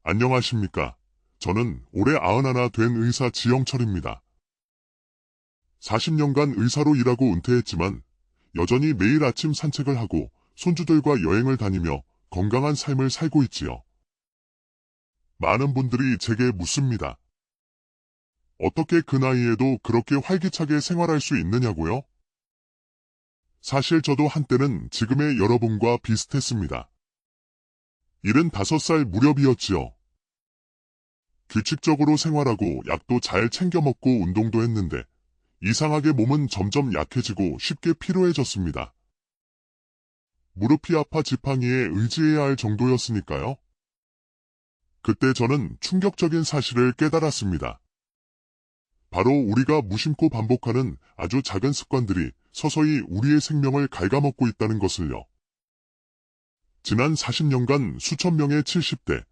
안녕하십니까. 저는 올해 91 된 의사 지영철입니다. 40년간 의사로 일하고 은퇴했지만 여전히 매일 아침 산책을 하고 손주들과 여행을 다니며 건강한 삶을 살고 있지요. 많은 분들이 제게 묻습니다. 어떻게 그 나이에도 그렇게 활기차게 생활할 수 있느냐고요? 사실 저도 한때는 지금의 여러분과 비슷했습니다. 75살 무렵이었지요. 규칙적으로 생활하고 약도 잘 챙겨 먹고 운동도 했는데 이상하게 몸은 점점 약해지고 쉽게 피로해졌습니다. 무릎이 아파 지팡이에 의지해야 할 정도였으니까요. 그때 저는 충격적인 사실을 깨달았습니다. 바로 우리가 무심코 반복하는 아주 작은 습관들이 서서히 우리의 생명을 갉아먹고 있다는 것을요. 지난 40년간 수천 명의 70대,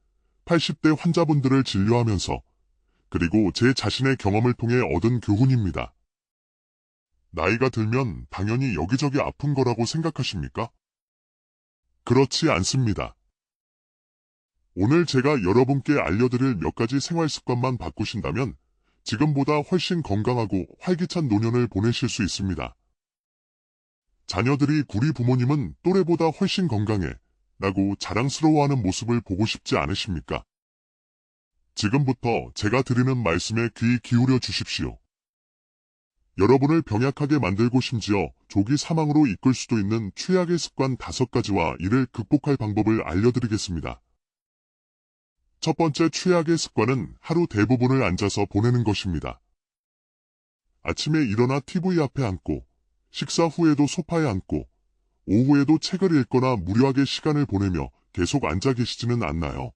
80대 환자분들을 진료하면서 그리고 제 자신의 경험을 통해 얻은 교훈입니다. 나이가 들면 당연히 여기저기 아픈 거라고 생각하십니까? 그렇지 않습니다. 오늘 제가 여러분께 알려드릴 몇 가지 생활 습관만 바꾸신다면 지금보다 훨씬 건강하고 활기찬 노년을 보내실 수 있습니다. 자녀들이 우리 부모님은 또래보다 훨씬 건강해 라고 자랑스러워하는 모습을 보고 싶지 않으십니까? 지금부터 제가 드리는 말씀에 귀 기울여 주십시오. 여러분을 병약하게 만들고 심지어 조기 사망으로 이끌 수도 있는 최악의 습관 5가지와 이를 극복할 방법을 알려드리겠습니다. 첫 번째 최악의 습관은 하루 대부분을 앉아서 보내는 것입니다. 아침에 일어나 TV 앞에 앉고, 식사 후에도 소파에 앉고, 오후에도 책을 읽거나 무료하게 시간을 보내며 계속 앉아 계시지는 않나요?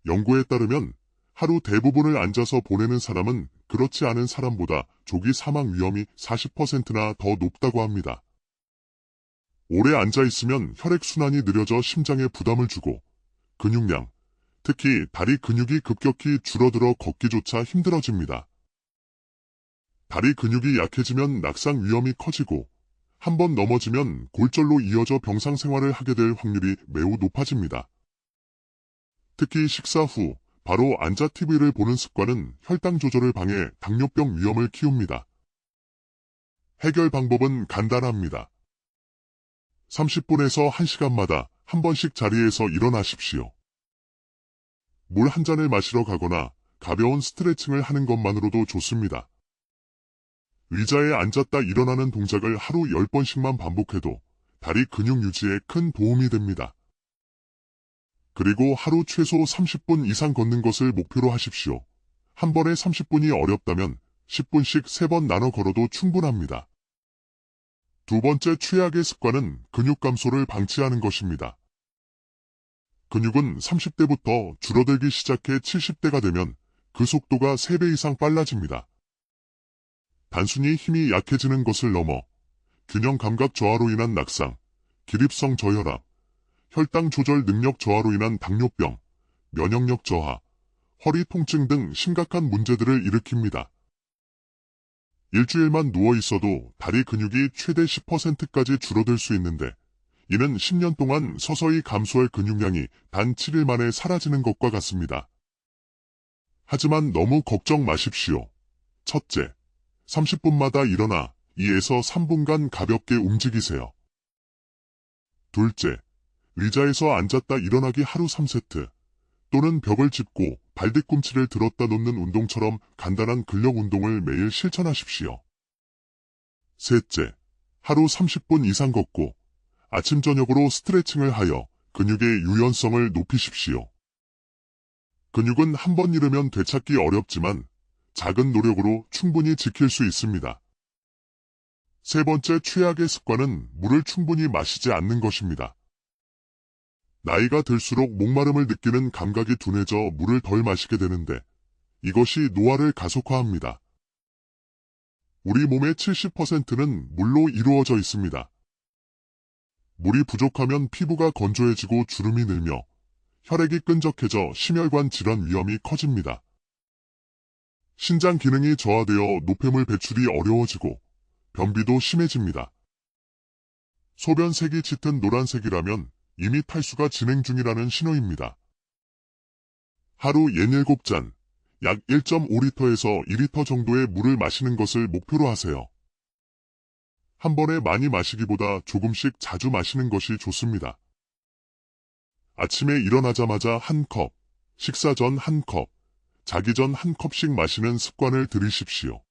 연구에 따르면 하루 대부분을 앉아서 보내는 사람은 그렇지 않은 사람보다 조기 사망 위험이 40%나 더 높다고 합니다. 오래 앉아 있으면 혈액순환이 느려져 심장에 부담을 주고 근육량, 특히 다리 근육이 급격히 줄어들어 걷기조차 힘들어집니다. 다리 근육이 약해지면 낙상 위험이 커지고 한번 넘어지면 골절로 이어져 병상 생활을 하게 될 확률이 매우 높아집니다. 특히 식사 후 바로 앉아 TV를 보는 습관은 혈당 조절을 방해 당뇨병 위험을 키웁니다. 해결 방법은 간단합니다. 30분에서 1시간마다 한 번씩 자리에서 일어나십시오. 물 한 잔을 마시러 가거나 가벼운 스트레칭을 하는 것만으로도 좋습니다. 의자에 앉았다 일어나는 동작을 하루 10번씩만 반복해도 다리 근육 유지에 큰 도움이 됩니다. 그리고 하루 최소 30분 이상 걷는 것을 목표로 하십시오. 한 번에 30분이 어렵다면 10분씩 3번 나눠 걸어도 충분합니다. 두 번째 최악의 습관은 근육 감소를 방치하는 것입니다. 근육은 30대부터 줄어들기 시작해 70대가 되면 그 속도가 3배 이상 빨라집니다. 단순히 힘이 약해지는 것을 넘어 균형 감각 저하로 인한 낙상, 기립성 저혈압, 혈당 조절 능력 저하로 인한 당뇨병, 면역력 저하, 허리 통증 등 심각한 문제들을 일으킵니다. 일주일만 누워 있어도 다리 근육이 최대 10%까지 줄어들 수 있는데 이는 10년 동안 서서히 감소할 근육량이 단 7일 만에 사라지는 것과 같습니다. 하지만 너무 걱정 마십시오. 첫째, 30분마다 일어나 2에서 3분간 가볍게 움직이세요. 둘째, 의자에서 앉았다 일어나기 하루 3세트 또는 벽을 짚고 발뒤꿈치를 들었다 놓는 운동처럼 간단한 근력 운동을 매일 실천하십시오. 셋째, 하루 30분 이상 걷고 아침 저녁으로 스트레칭을 하여 근육의 유연성을 높이십시오. 근육은 한 번 잃으면 되찾기 어렵지만 작은 노력으로 충분히 지킬 수 있습니다. 세 번째 최악의 습관은 물을 충분히 마시지 않는 것입니다. 나이가 들수록 목마름을 느끼는 감각이 둔해져 물을 덜 마시게 되는데 이것이 노화를 가속화합니다. 우리 몸의 70%는 물로 이루어져 있습니다. 물이 부족하면 피부가 건조해지고 주름이 늘며 혈액이 끈적해져 심혈관 질환 위험이 커집니다. 신장 기능이 저하되어 노폐물 배출이 어려워지고 변비도 심해집니다. 소변색이 짙은 노란색이라면 이미 탈수가 진행 중이라는 신호입니다. 하루 67잔, 약 1.5리터에서 2리터 정도의 물을 마시는 것을 목표로 하세요. 한 번에 많이 마시기보다 조금씩 자주 마시는 것이 좋습니다. 아침에 일어나자마자 한 컵, 식사 전 한 컵, 자기 전 한 컵씩 마시는 습관을 들이십시오.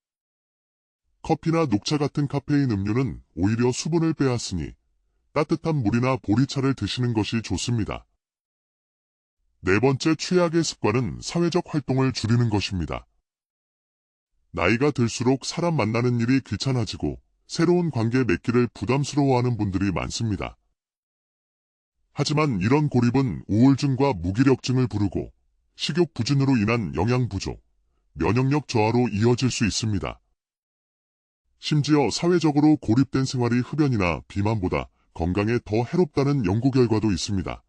커피나 녹차 같은 카페인 음료는 오히려 수분을 빼앗으니 따뜻한 물이나 보리차를 드시는 것이 좋습니다. 네 번째 최악의 습관은 사회적 활동을 줄이는 것입니다. 나이가 들수록 사람 만나는 일이 귀찮아지고 새로운 관계 맺기를 부담스러워하는 분들이 많습니다. 하지만 이런 고립은 우울증과 무기력증을 부르고 식욕 부진으로 인한 영양 부족, 면역력 저하로 이어질 수 있습니다. 심지어 사회적으로 고립된 생활이 흡연이나 비만보다 건강에 더 해롭다는 연구 결과도 있습니다.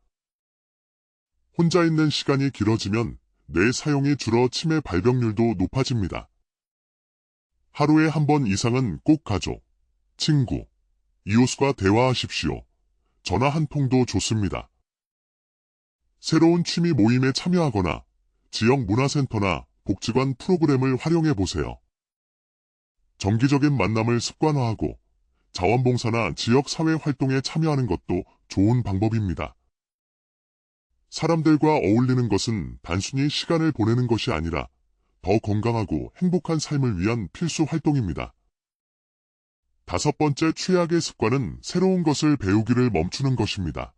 혼자 있는 시간이 길어지면 뇌 사용이 줄어 치매 발병률도 높아집니다. 하루에 한 번 이상은 꼭 가족, 친구, 이웃과 대화하십시오. 전화 한 통도 좋습니다. 새로운 취미 모임에 참여하거나 지역 문화센터나 복지관 프로그램을 활용해 보세요. 정기적인 만남을 습관화하고 자원봉사나 지역사회 활동에 참여하는 것도 좋은 방법입니다. 사람들과 어울리는 것은 단순히 시간을 보내는 것이 아니라 더 건강하고 행복한 삶을 위한 필수 활동입니다. 다섯 번째 최악의 습관은 새로운 것을 배우기를 멈추는 것입니다.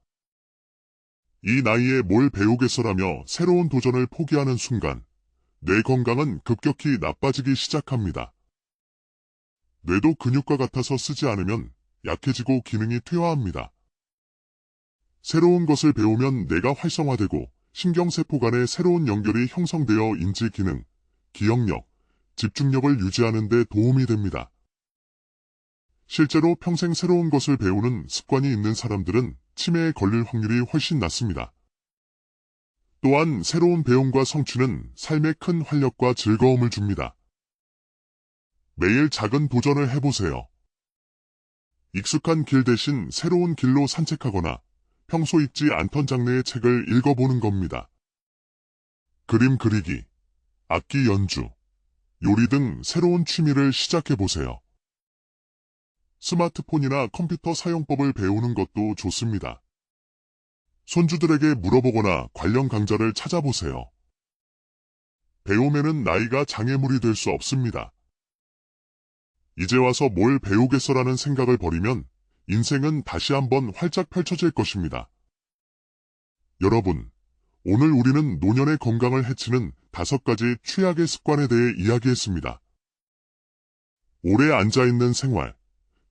이 나이에 뭘 배우겠어라며 새로운 도전을 포기하는 순간 뇌 건강은 급격히 나빠지기 시작합니다. 뇌도 근육과 같아서 쓰지 않으면 약해지고 기능이 퇴화합니다. 새로운 것을 배우면 뇌가 활성화되고 신경세포 간의 새로운 연결이 형성되어 인지 기능, 기억력, 집중력을 유지하는 데 도움이 됩니다. 실제로 평생 새로운 것을 배우는 습관이 있는 사람들은 치매에 걸릴 확률이 훨씬 낮습니다. 또한 새로운 배움과 성취는 삶에 큰 활력과 즐거움을 줍니다. 매일 작은 도전을 해보세요. 익숙한 길 대신 새로운 길로 산책하거나 평소 읽지 않던 장르의 책을 읽어보는 겁니다. 그림 그리기, 악기 연주, 요리 등 새로운 취미를 시작해보세요. 스마트폰이나 컴퓨터 사용법을 배우는 것도 좋습니다. 손주들에게 물어보거나 관련 강좌를 찾아보세요. 배움에는 나이가 장애물이 될 수 없습니다. 이제 와서 뭘 배우겠어라는 생각을 버리면 인생은 다시 한번 활짝 펼쳐질 것입니다. 여러분, 오늘 우리는 노년의 건강을 해치는 5가지 최악의 습관에 대해 이야기했습니다. 오래 앉아있는 생활,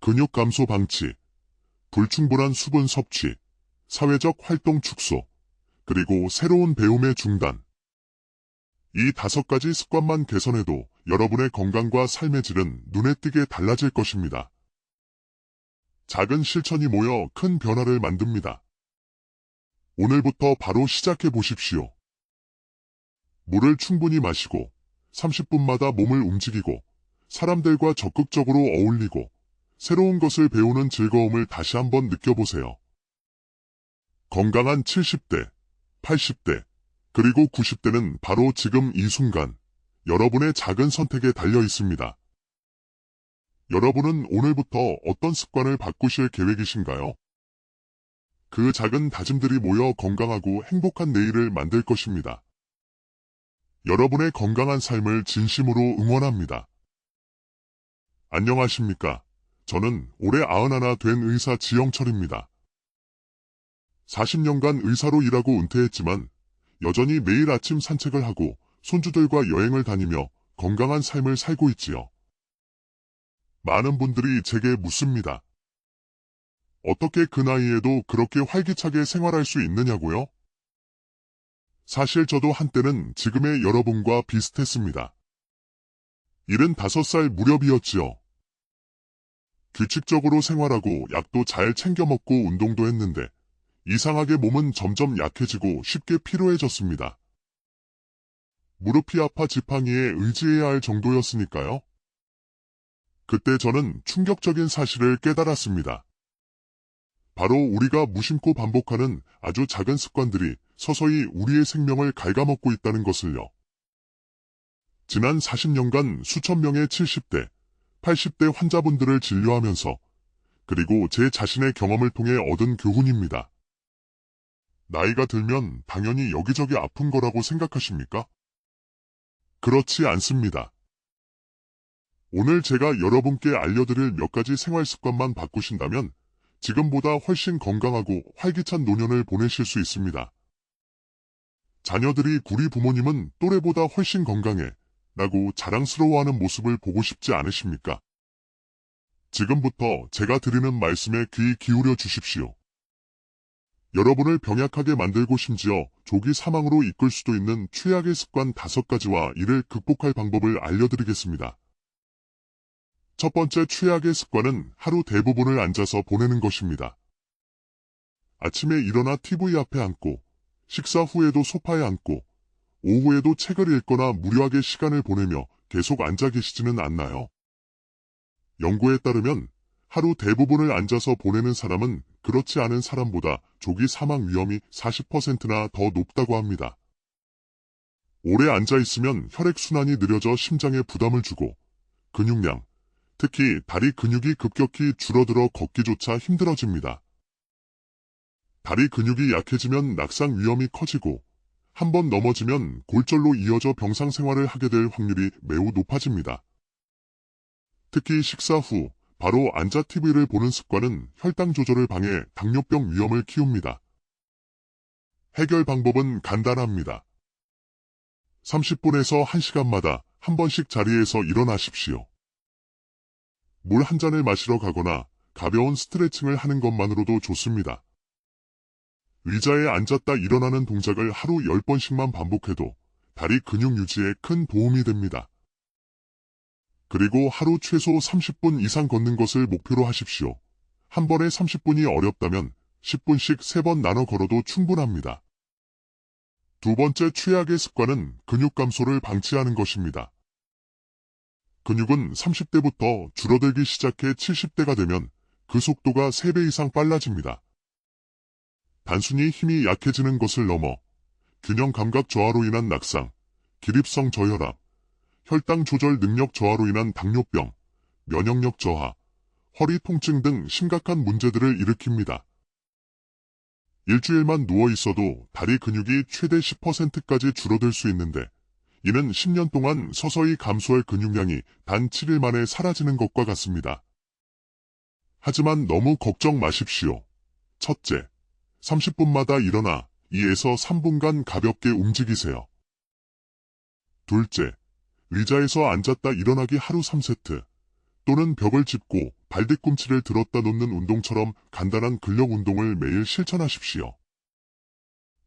근육 감소 방치, 불충분한 수분 섭취, 사회적 활동 축소, 그리고 새로운 배움의 중단. 이 5가지 습관만 개선해도 여러분의 건강과 삶의 질은 눈에 띄게 달라질 것입니다. 작은 실천이 모여 큰 변화를 만듭니다. 오늘부터 바로 시작해 보십시오. 물을 충분히 마시고 30분마다 몸을 움직이고 사람들과 적극적으로 어울리고 새로운 것을 배우는 즐거움을 다시 한번 느껴보세요. 건강한 70대, 80대, 그리고 90대는 바로 지금 이 순간 여러분의 작은 선택에 달려 있습니다. 여러분은 오늘부터 어떤 습관을 바꾸실 계획이신가요? 그 작은 다짐들이 모여 건강하고 행복한 내일을 만들 것입니다. 여러분의 건강한 삶을 진심으로 응원합니다. 안녕하십니까? 저는 올해 91 된 의사 지영철입니다. 40년간 의사로 일하고 은퇴했지만 여전히 매일 아침 산책을 하고 손주들과 여행을 다니며 건강한 삶을 살고 있지요. 많은 분들이 제게 묻습니다. 어떻게 그 나이에도 그렇게 활기차게 생활할 수 있느냐고요? 사실 저도 한때는 지금의 여러분과 비슷했습니다. 75살 무렵이었지요. 규칙적으로 생활하고 약도 잘 챙겨 먹고 운동도 했는데 이상하게 몸은 점점 약해지고 쉽게 피로해졌습니다. 무릎이 아파 지팡이에 의지해야 할 정도였으니까요. 그때 저는 충격적인 사실을 깨달았습니다. 바로 우리가 무심코 반복하는 아주 작은 습관들이 서서히 우리의 생명을 갉아먹고 있다는 것을요. 지난 40년간 수천 명의 70대, 80대 환자분들을 진료하면서 그리고 제 자신의 경험을 통해 얻은 교훈입니다. 나이가 들면 당연히 여기저기 아픈 거라고 생각하십니까? 그렇지 않습니다. 오늘 제가 여러분께 알려드릴 몇 가지 생활 습관만 바꾸신다면 지금보다 훨씬 건강하고 활기찬 노년을 보내실 수 있습니다. 자녀들이 우리 부모님은 또래보다 훨씬 건강해 라고 자랑스러워하는 모습을 보고 싶지 않으십니까? 지금부터 제가 드리는 말씀에 귀 기울여 주십시오. 여러분을 병약하게 만들고 심지어 조기 사망으로 이끌 수도 있는 최악의 습관 5가지와 이를 극복할 방법을 알려드리겠습니다. 첫 번째 최악의 습관은 하루 대부분을 앉아서 보내는 것입니다. 아침에 일어나 TV 앞에 앉고, 식사 후에도 소파에 앉고, 오후에도 책을 읽거나 무료하게 시간을 보내며 계속 앉아 계시지는 않나요? 연구에 따르면 하루 대부분을 앉아서 보내는 사람은 그렇지 않은 사람보다 조기 사망 위험이 40%나 더 높다고 합니다. 오래 앉아 있으면 혈액순환이 느려져 심장에 부담을 주고 근육량, 특히 다리 근육이 급격히 줄어들어 걷기조차 힘들어집니다. 다리 근육이 약해지면 낙상 위험이 커지고 한번 넘어지면 골절로 이어져 병상 생활을 하게 될 확률이 매우 높아집니다. 특히 식사 후 바로 앉아 TV를 보는 습관은 혈당 조절을 방해 당뇨병 위험을 키웁니다. 해결 방법은 간단합니다. 30분에서 1시간마다 한 번씩 자리에서 일어나십시오. 물 한 잔을 마시러 가거나 가벼운 스트레칭을 하는 것만으로도 좋습니다. 의자에 앉았다 일어나는 동작을 하루 10번씩만 반복해도 다리 근육 유지에 큰 도움이 됩니다. 그리고 하루 최소 30분 이상 걷는 것을 목표로 하십시오. 한 번에 30분이 어렵다면 10분씩 3번 나눠 걸어도 충분합니다. 두 번째 최악의 습관은 근육 감소를 방치하는 것입니다. 근육은 30대부터 줄어들기 시작해 70대가 되면 그 속도가 3배 이상 빨라집니다. 단순히 힘이 약해지는 것을 넘어 균형 감각 저하로 인한 낙상, 기립성 저혈압, 혈당 조절 능력 저하로 인한 당뇨병, 면역력 저하, 허리 통증 등 심각한 문제들을 일으킵니다. 일주일만 누워 있어도 다리 근육이 최대 10%까지 줄어들 수 있는데 이는 10년 동안 서서히 감소할 근육량이 단 7일 만에 사라지는 것과 같습니다. 하지만 너무 걱정 마십시오. 첫째, 30분마다 일어나 2에서 3분간 가볍게 움직이세요. 둘째, 의자에서 앉았다 일어나기 하루 3세트 또는 벽을 짚고 발뒤꿈치를 들었다 놓는 운동처럼 간단한 근력 운동을 매일 실천하십시오.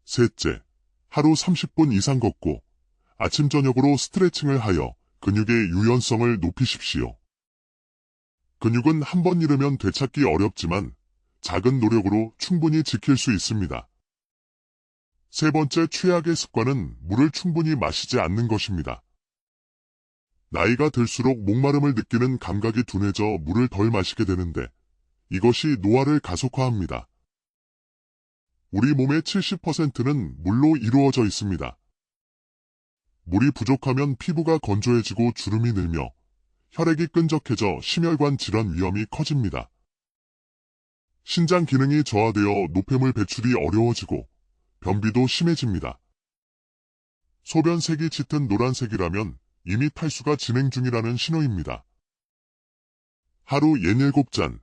셋째, 하루 30분 이상 걷고 아침 저녁으로 스트레칭을 하여 근육의 유연성을 높이십시오. 근육은 한 번 잃으면 되찾기 어렵지만 작은 노력으로 충분히 지킬 수 있습니다. 세 번째 최악의 습관은 물을 충분히 마시지 않는 것입니다. 나이가 들수록 목마름을 느끼는 감각이 둔해져 물을 덜 마시게 되는데 이것이 노화를 가속화합니다. 우리 몸의 70%는 물로 이루어져 있습니다. 물이 부족하면 피부가 건조해지고 주름이 늘며 혈액이 끈적해져 심혈관 질환 위험이 커집니다. 신장 기능이 저하되어 노폐물 배출이 어려워지고 변비도 심해집니다. 소변색이 짙은 노란색이라면 이미 탈수가 진행 중이라는 신호입니다. 하루 67잔,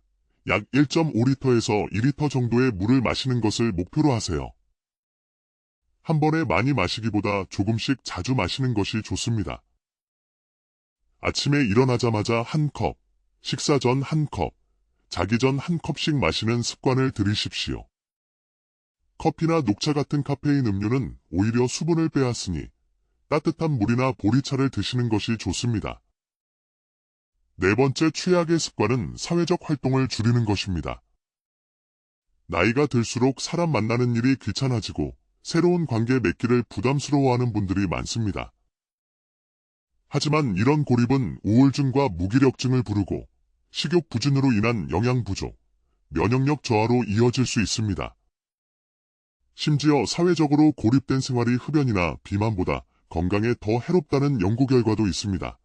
약 1.5리터에서 2리터 정도의 물을 마시는 것을 목표로 하세요. 한 번에 많이 마시기보다 조금씩 자주 마시는 것이 좋습니다. 아침에 일어나자마자 한 컵, 식사 전 한 컵, 자기 전 한 컵씩 마시는 습관을 들이십시오. 커피나 녹차 같은 카페인 음료는 오히려 수분을 빼앗으니 따뜻한 물이나 보리차를 드시는 것이 좋습니다. 네 번째 최악의 습관은 사회적 활동을 줄이는 것입니다. 나이가 들수록 사람 만나는 일이 귀찮아지고 새로운 관계 맺기를 부담스러워하는 분들이 많습니다. 하지만 이런 고립은 우울증과 무기력증을 부르고 식욕 부진으로 인한 영양 부족, 면역력 저하로 이어질 수 있습니다. 심지어 사회적으로 고립된 생활이 흡연이나 비만보다 건강에 더 해롭다는 연구 결과도 있습니다.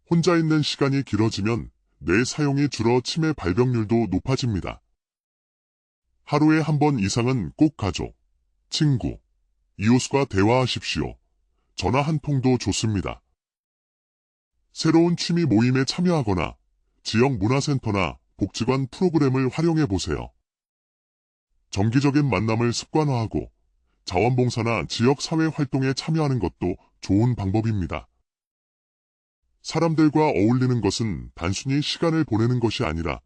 혼자 있는 시간이 길어지면 뇌 사용이 줄어 치매 발병률도 높아집니다. 하루에 한 번 이상은 꼭 가족, 친구, 이웃과 대화하십시오. 전화 한 통도 좋습니다. 새로운 취미 모임에 참여하거나 지역 문화센터나 복지관 프로그램을 활용해 보세요. 정기적인 만남을 습관화하고 자원봉사나 지역 사회 활동에 참여하는 것도 좋은 방법입니다. 사람들과 어울리는 것은 단순히 시간을 보내는 것이 아니라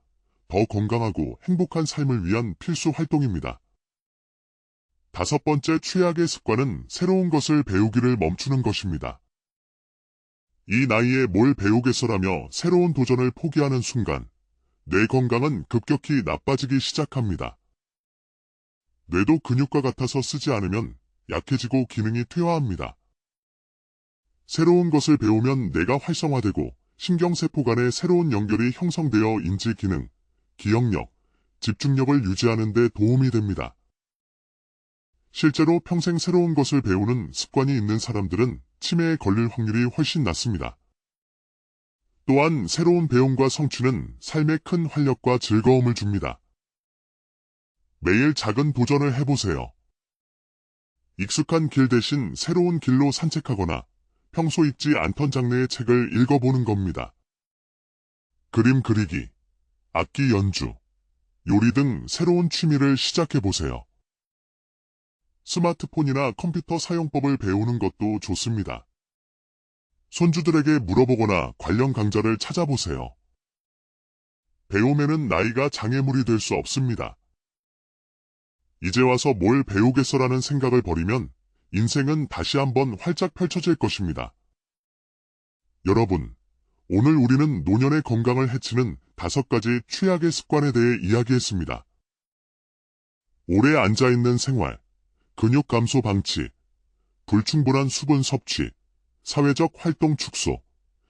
더 건강하고 행복한 삶을 위한 필수 활동입니다. 5번째 최악의 습관은 새로운 것을 배우기를 멈추는 것입니다. 이 나이에 뭘 배우겠어라며 새로운 도전을 포기하는 순간 뇌 건강은 급격히 나빠지기 시작합니다. 뇌도 근육과 같아서 쓰지 않으면 약해지고 기능이 퇴화합니다. 새로운 것을 배우면 뇌가 활성화되고 신경세포 간의 새로운 연결이 형성되어 인지 기능, 기억력, 집중력을 유지하는 데 도움이 됩니다. 실제로 평생 새로운 것을 배우는 습관이 있는 사람들은 치매에 걸릴 확률이 훨씬 낮습니다. 또한 새로운 배움과 성취는 삶에 큰 활력과 즐거움을 줍니다. 매일 작은 도전을 해보세요. 익숙한 길 대신 새로운 길로 산책하거나 평소 읽지 않던 장르의 책을 읽어보는 겁니다. 그림 그리기, 악기 연주, 요리 등 새로운 취미를 시작해보세요. 스마트폰이나 컴퓨터 사용법을 배우는 것도 좋습니다. 손주들에게 물어보거나 관련 강좌를 찾아보세요. 배움에는 나이가 장애물이 될 수 없습니다. 이제 와서 뭘 배우겠어라는 생각을 버리면 인생은 다시 한번 활짝 펼쳐질 것입니다. 여러분, 오늘 우리는 노년의 건강을 해치는 5가지 최악의 습관에 대해 이야기했습니다. 오래 앉아있는 생활, 근육 감소 방치, 불충분한 수분 섭취, 사회적 활동 축소,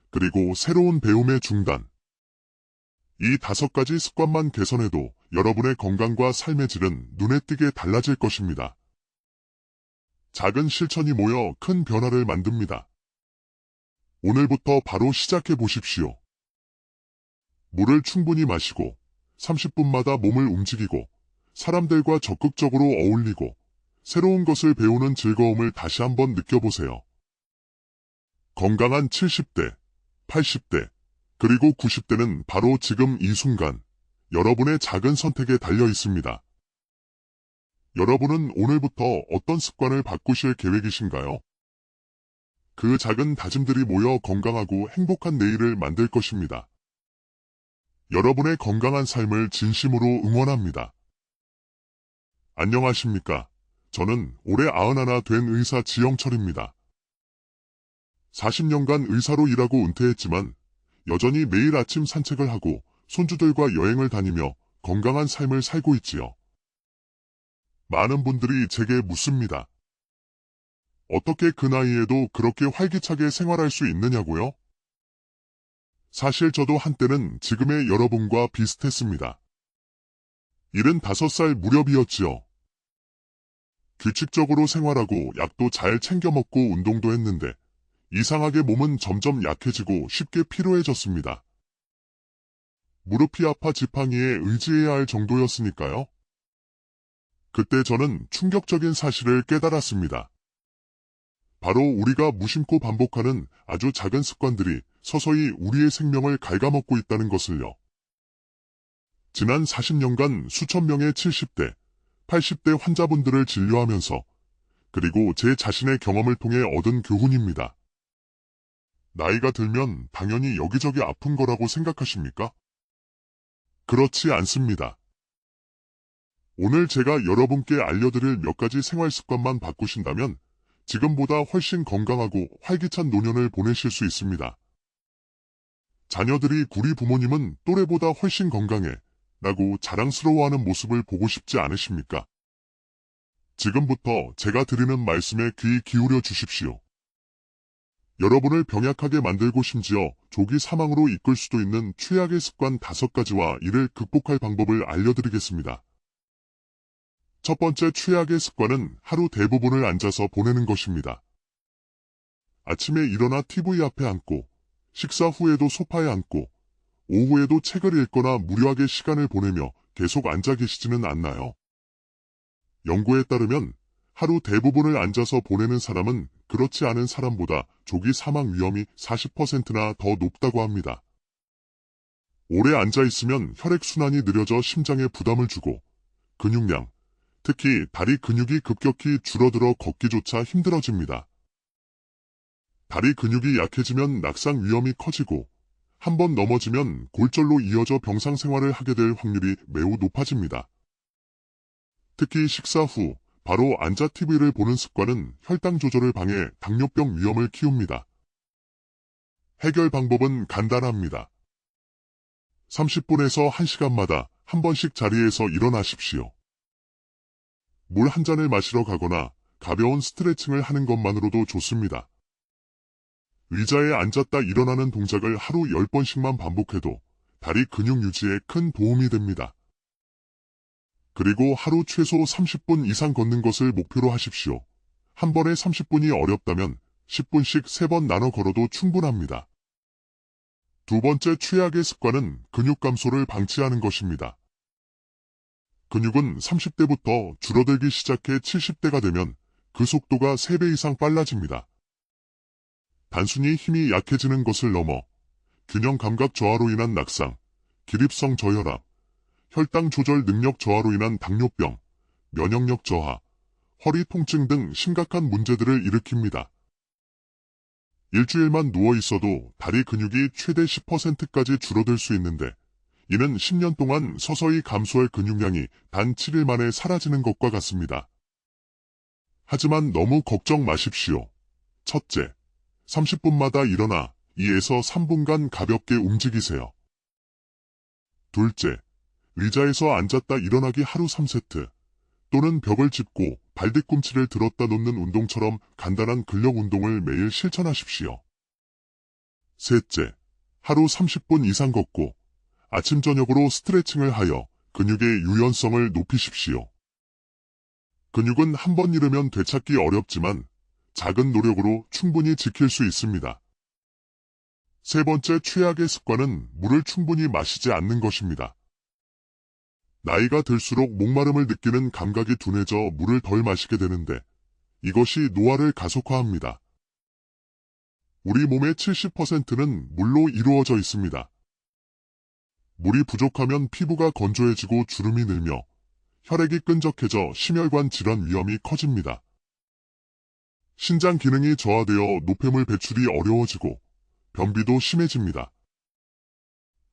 그리고 새로운 배움의 중단. 이 5가지 습관만 개선해도 여러분의 건강과 삶의 질은 눈에 띄게 달라질 것입니다. 작은 실천이 모여 큰 변화를 만듭니다. 오늘부터 바로 시작해 보십시오. 물을 충분히 마시고 30분마다 몸을 움직이고 사람들과 적극적으로 어울리고 새로운 것을 배우는 즐거움을 다시 한번 느껴보세요. 건강한 70대, 80대, 그리고 90대는 바로 지금 이 순간 여러분의 작은 선택에 달려 있습니다. 여러분은 오늘부터 어떤 습관을 바꾸실 계획이신가요? 그 작은 다짐들이 모여 건강하고 행복한 내일을 만들 것입니다. 여러분의 건강한 삶을 진심으로 응원합니다. 안녕하십니까? 저는 올해 91 된 의사 지영철입니다. 40년간 의사로 일하고 은퇴했지만 여전히 매일 아침 산책을 하고 손주들과 여행을 다니며 건강한 삶을 살고 있지요. 많은 분들이 제게 묻습니다. 어떻게 그 나이에도 그렇게 활기차게 생활할 수 있느냐고요? 사실 저도 한때는 지금의 여러분과 비슷했습니다. 75살 무렵이었지요. 규칙적으로 생활하고 약도 잘 챙겨 먹고 운동도 했는데 이상하게 몸은 점점 약해지고 쉽게 피로해졌습니다. 무릎이 아파 지팡이에 의지해야 할 정도였으니까요. 그때 저는 충격적인 사실을 깨달았습니다. 바로 우리가 무심코 반복하는 아주 작은 습관들이 서서히 우리의 생명을 갉아먹고 있다는 것을요. 지난 40년간 수천 명의 70대, 80대 환자분들을 진료하면서 그리고 제 자신의 경험을 통해 얻은 교훈입니다. 나이가 들면 당연히 여기저기 아픈 거라고 생각하십니까? 그렇지 않습니다. 오늘 제가 여러분께 알려드릴 몇 가지 생활 습관만 바꾸신다면 지금보다 훨씬 건강하고 활기찬 노년을 보내실 수 있습니다. 자녀들이 우리 부모님은 또래보다 훨씬 건강해 라고 자랑스러워하는 모습을 보고 싶지 않으십니까? 지금부터 제가 드리는 말씀에 귀 기울여 주십시오. 여러분을 병약하게 만들고 심지어 조기 사망으로 이끌 수도 있는 최악의 습관 5가지와 이를 극복할 방법을 알려드리겠습니다. 첫 번째 최악의 습관은 하루 대부분을 앉아서 보내는 것입니다. 아침에 일어나 TV 앞에 앉고, 식사 후에도 소파에 앉고, 오후에도 책을 읽거나 무료하게 시간을 보내며 계속 앉아 계시지는 않나요? 연구에 따르면 하루 대부분을 앉아서 보내는 사람은 그렇지 않은 사람보다 조기 사망 위험이 40%나 더 높다고 합니다. 오래 앉아 있으면 혈액순환이 느려져 심장에 부담을 주고 근육량, 특히 다리 근육이 급격히 줄어들어 걷기조차 힘들어집니다. 다리 근육이 약해지면 낙상 위험이 커지고 한번 넘어지면 골절로 이어져 병상 생활을 하게 될 확률이 매우 높아집니다. 특히 식사 후 바로 앉아 TV를 보는 습관은 혈당 조절을 방해 당뇨병 위험을 키웁니다. 해결 방법은 간단합니다. 30분에서 1시간마다 한 번씩 자리에서 일어나십시오. 물 한 잔을 마시러 가거나 가벼운 스트레칭을 하는 것만으로도 좋습니다. 의자에 앉았다 일어나는 동작을 하루 10번씩만 반복해도 다리 근육 유지에 큰 도움이 됩니다. 그리고 하루 최소 30분 이상 걷는 것을 목표로 하십시오. 한 번에 30분이 어렵다면 10분씩 3번 나눠 걸어도 충분합니다. 두 번째 최악의 습관은 근육 감소를 방치하는 것입니다. 근육은 30대부터 줄어들기 시작해 70대가 되면 그 속도가 3배 이상 빨라집니다. 단순히 힘이 약해지는 것을 넘어 균형 감각 저하로 인한 낙상, 기립성 저혈압, 혈당 조절 능력 저하로 인한 당뇨병, 면역력 저하, 허리 통증 등 심각한 문제들을 일으킵니다. 일주일만 누워 있어도 다리 근육이 최대 10%까지 줄어들 수 있는데 이는 10년 동안 서서히 감소할 근육량이 단 7일 만에 사라지는 것과 같습니다. 하지만 너무 걱정 마십시오. 첫째, 30분마다 일어나 2에서 3분간 가볍게 움직이세요. 둘째, 의자에서 앉았다 일어나기 하루 3세트 또는 벽을 짚고 발뒤꿈치를 들었다 놓는 운동처럼 간단한 근력 운동을 매일 실천하십시오. 셋째, 하루 30분 이상 걷고 아침 저녁으로 스트레칭을 하여 근육의 유연성을 높이십시오. 근육은 한 번 잃으면 되찾기 어렵지만 작은 노력으로 충분히 지킬 수 있습니다. 세 번째 최악의 습관은 물을 충분히 마시지 않는 것입니다. 나이가 들수록 목마름을 느끼는 감각이 둔해져 물을 덜 마시게 되는데 이것이 노화를 가속화합니다. 우리 몸의 70%는 물로 이루어져 있습니다. 물이 부족하면 피부가 건조해지고 주름이 늘며 혈액이 끈적해져 심혈관 질환 위험이 커집니다. 신장 기능이 저하되어 노폐물 배출이 어려워지고 변비도 심해집니다.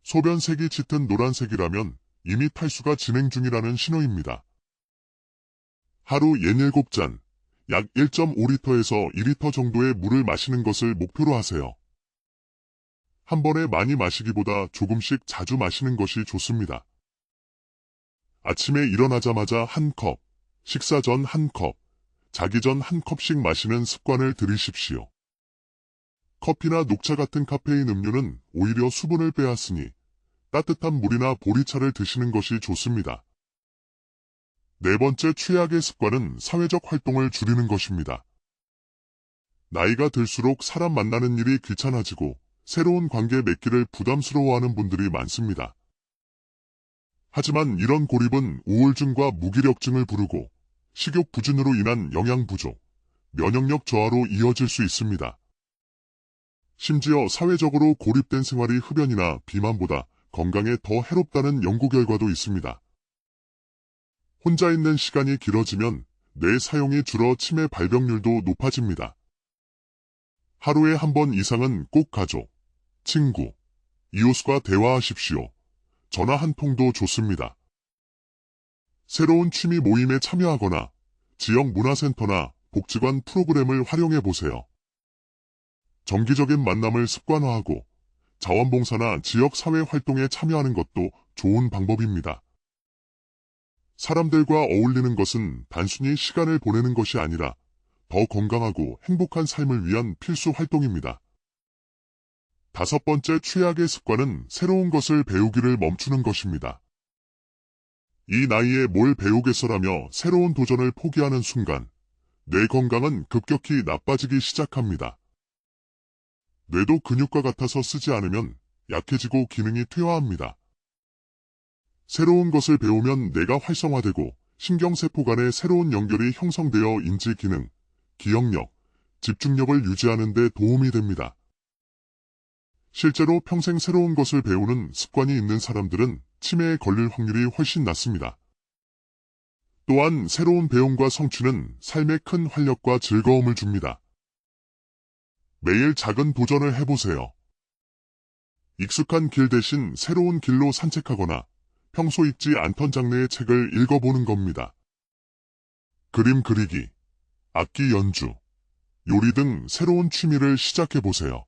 소변색이 짙은 노란색이라면 이미 탈수가 진행 중이라는 신호입니다. 하루 67잔, 약 1.5리터에서 2리터 정도의 물을 마시는 것을 목표로 하세요. 한 번에 많이 마시기보다 조금씩 자주 마시는 것이 좋습니다. 아침에 일어나자마자 한 컵, 식사 전 한 컵, 자기 전 한 컵씩 마시는 습관을 들이십시오. 커피나 녹차 같은 카페인 음료는 오히려 수분을 빼앗으니 따뜻한 물이나 보리차를 드시는 것이 좋습니다. 네 번째 최악의 습관은 사회적 활동을 줄이는 것입니다. 나이가 들수록 사람 만나는 일이 귀찮아지고 새로운 관계 맺기를 부담스러워하는 분들이 많습니다. 하지만 이런 고립은 우울증과 무기력증을 부르고 식욕 부진으로 인한 영양 부족, 면역력 저하로 이어질 수 있습니다. 심지어 사회적으로 고립된 생활이 흡연이나 비만보다 건강에 더 해롭다는 연구 결과도 있습니다. 혼자 있는 시간이 길어지면 뇌 사용이 줄어 치매 발병률도 높아집니다. 하루에 한 번 이상은 꼭 가족, 친구, 이웃과 대화하십시오. 전화 한 통도 좋습니다. 새로운 취미 모임에 참여하거나 지역 문화센터나 복지관 프로그램을 활용해 보세요. 정기적인 만남을 습관화하고 자원봉사나 지역사회 활동에 참여하는 것도 좋은 방법입니다. 사람들과 어울리는 것은 단순히 시간을 보내는 것이 아니라 더 건강하고 행복한 삶을 위한 필수 활동입니다. 다섯 번째 최악의 습관은 새로운 것을 배우기를 멈추는 것입니다. 이 나이에 뭘 배우겠어라며 새로운 도전을 포기하는 순간 뇌 건강은 급격히 나빠지기 시작합니다. 뇌도 근육과 같아서 쓰지 않으면 약해지고 기능이 퇴화합니다. 새로운 것을 배우면 뇌가 활성화되고 신경세포 간의 새로운 연결이 형성되어 인지 기능, 기억력, 집중력을 유지하는 데 도움이 됩니다. 실제로 평생 새로운 것을 배우는 습관이 있는 사람들은 치매에 걸릴 확률이 훨씬 낮습니다. 또한 새로운 배움과 성취는 삶에 큰 활력과 즐거움을 줍니다. 매일 작은 도전을 해보세요. 익숙한 길 대신 새로운 길로 산책하거나 평소 읽지 않던 장르의 책을 읽어보는 겁니다. 그림 그리기, 악기 연주, 요리 등 새로운 취미를 시작해보세요.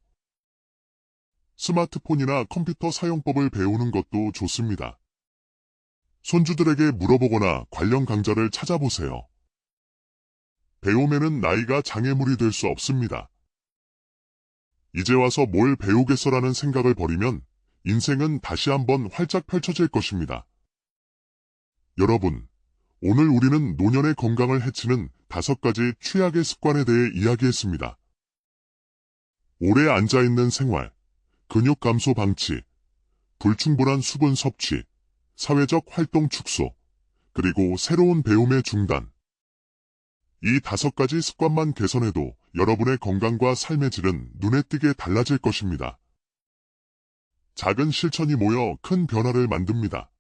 스마트폰이나 컴퓨터 사용법을 배우는 것도 좋습니다. 손주들에게 물어보거나 관련 강좌를 찾아보세요. 배움에는 나이가 장애물이 될 수 없습니다. 이제 와서 뭘 배우겠어라는 생각을 버리면 인생은 다시 한번 활짝 펼쳐질 것입니다. 여러분, 오늘 우리는 노년의 건강을 해치는 5가지 최악의 습관에 대해 이야기했습니다. 오래 앉아있는 생활, 근육 감소 방치, 불충분한 수분 섭취, 사회적 활동 축소, 그리고 새로운 배움의 중단. 이 5가지 습관만 개선해도 여러분의 건강과 삶의 질은 눈에 띄게 달라질 것입니다. 작은 실천이 모여 큰 변화를 만듭니다.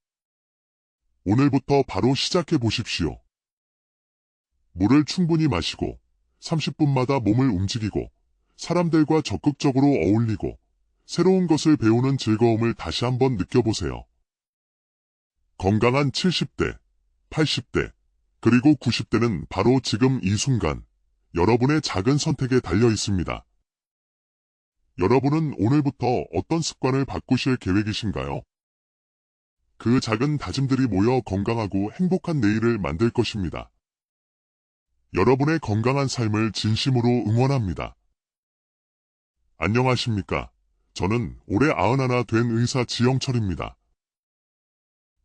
오늘부터 바로 시작해 보십시오. 물을 충분히 마시고 30분마다 몸을 움직이고 사람들과 적극적으로 어울리고 새로운 것을 배우는 즐거움을 다시 한번 느껴보세요. 건강한 70대, 80대, 그리고 90대는 바로 지금 이 순간 여러분의 작은 선택에 달려 있습니다. 여러분은 오늘부터 어떤 습관을 바꾸실 계획이신가요? 그 작은 다짐들이 모여 건강하고 행복한 내일을 만들 것입니다. 여러분의 건강한 삶을 진심으로 응원합니다. 안녕하십니까? 저는 올해 91 된 의사 지영철입니다.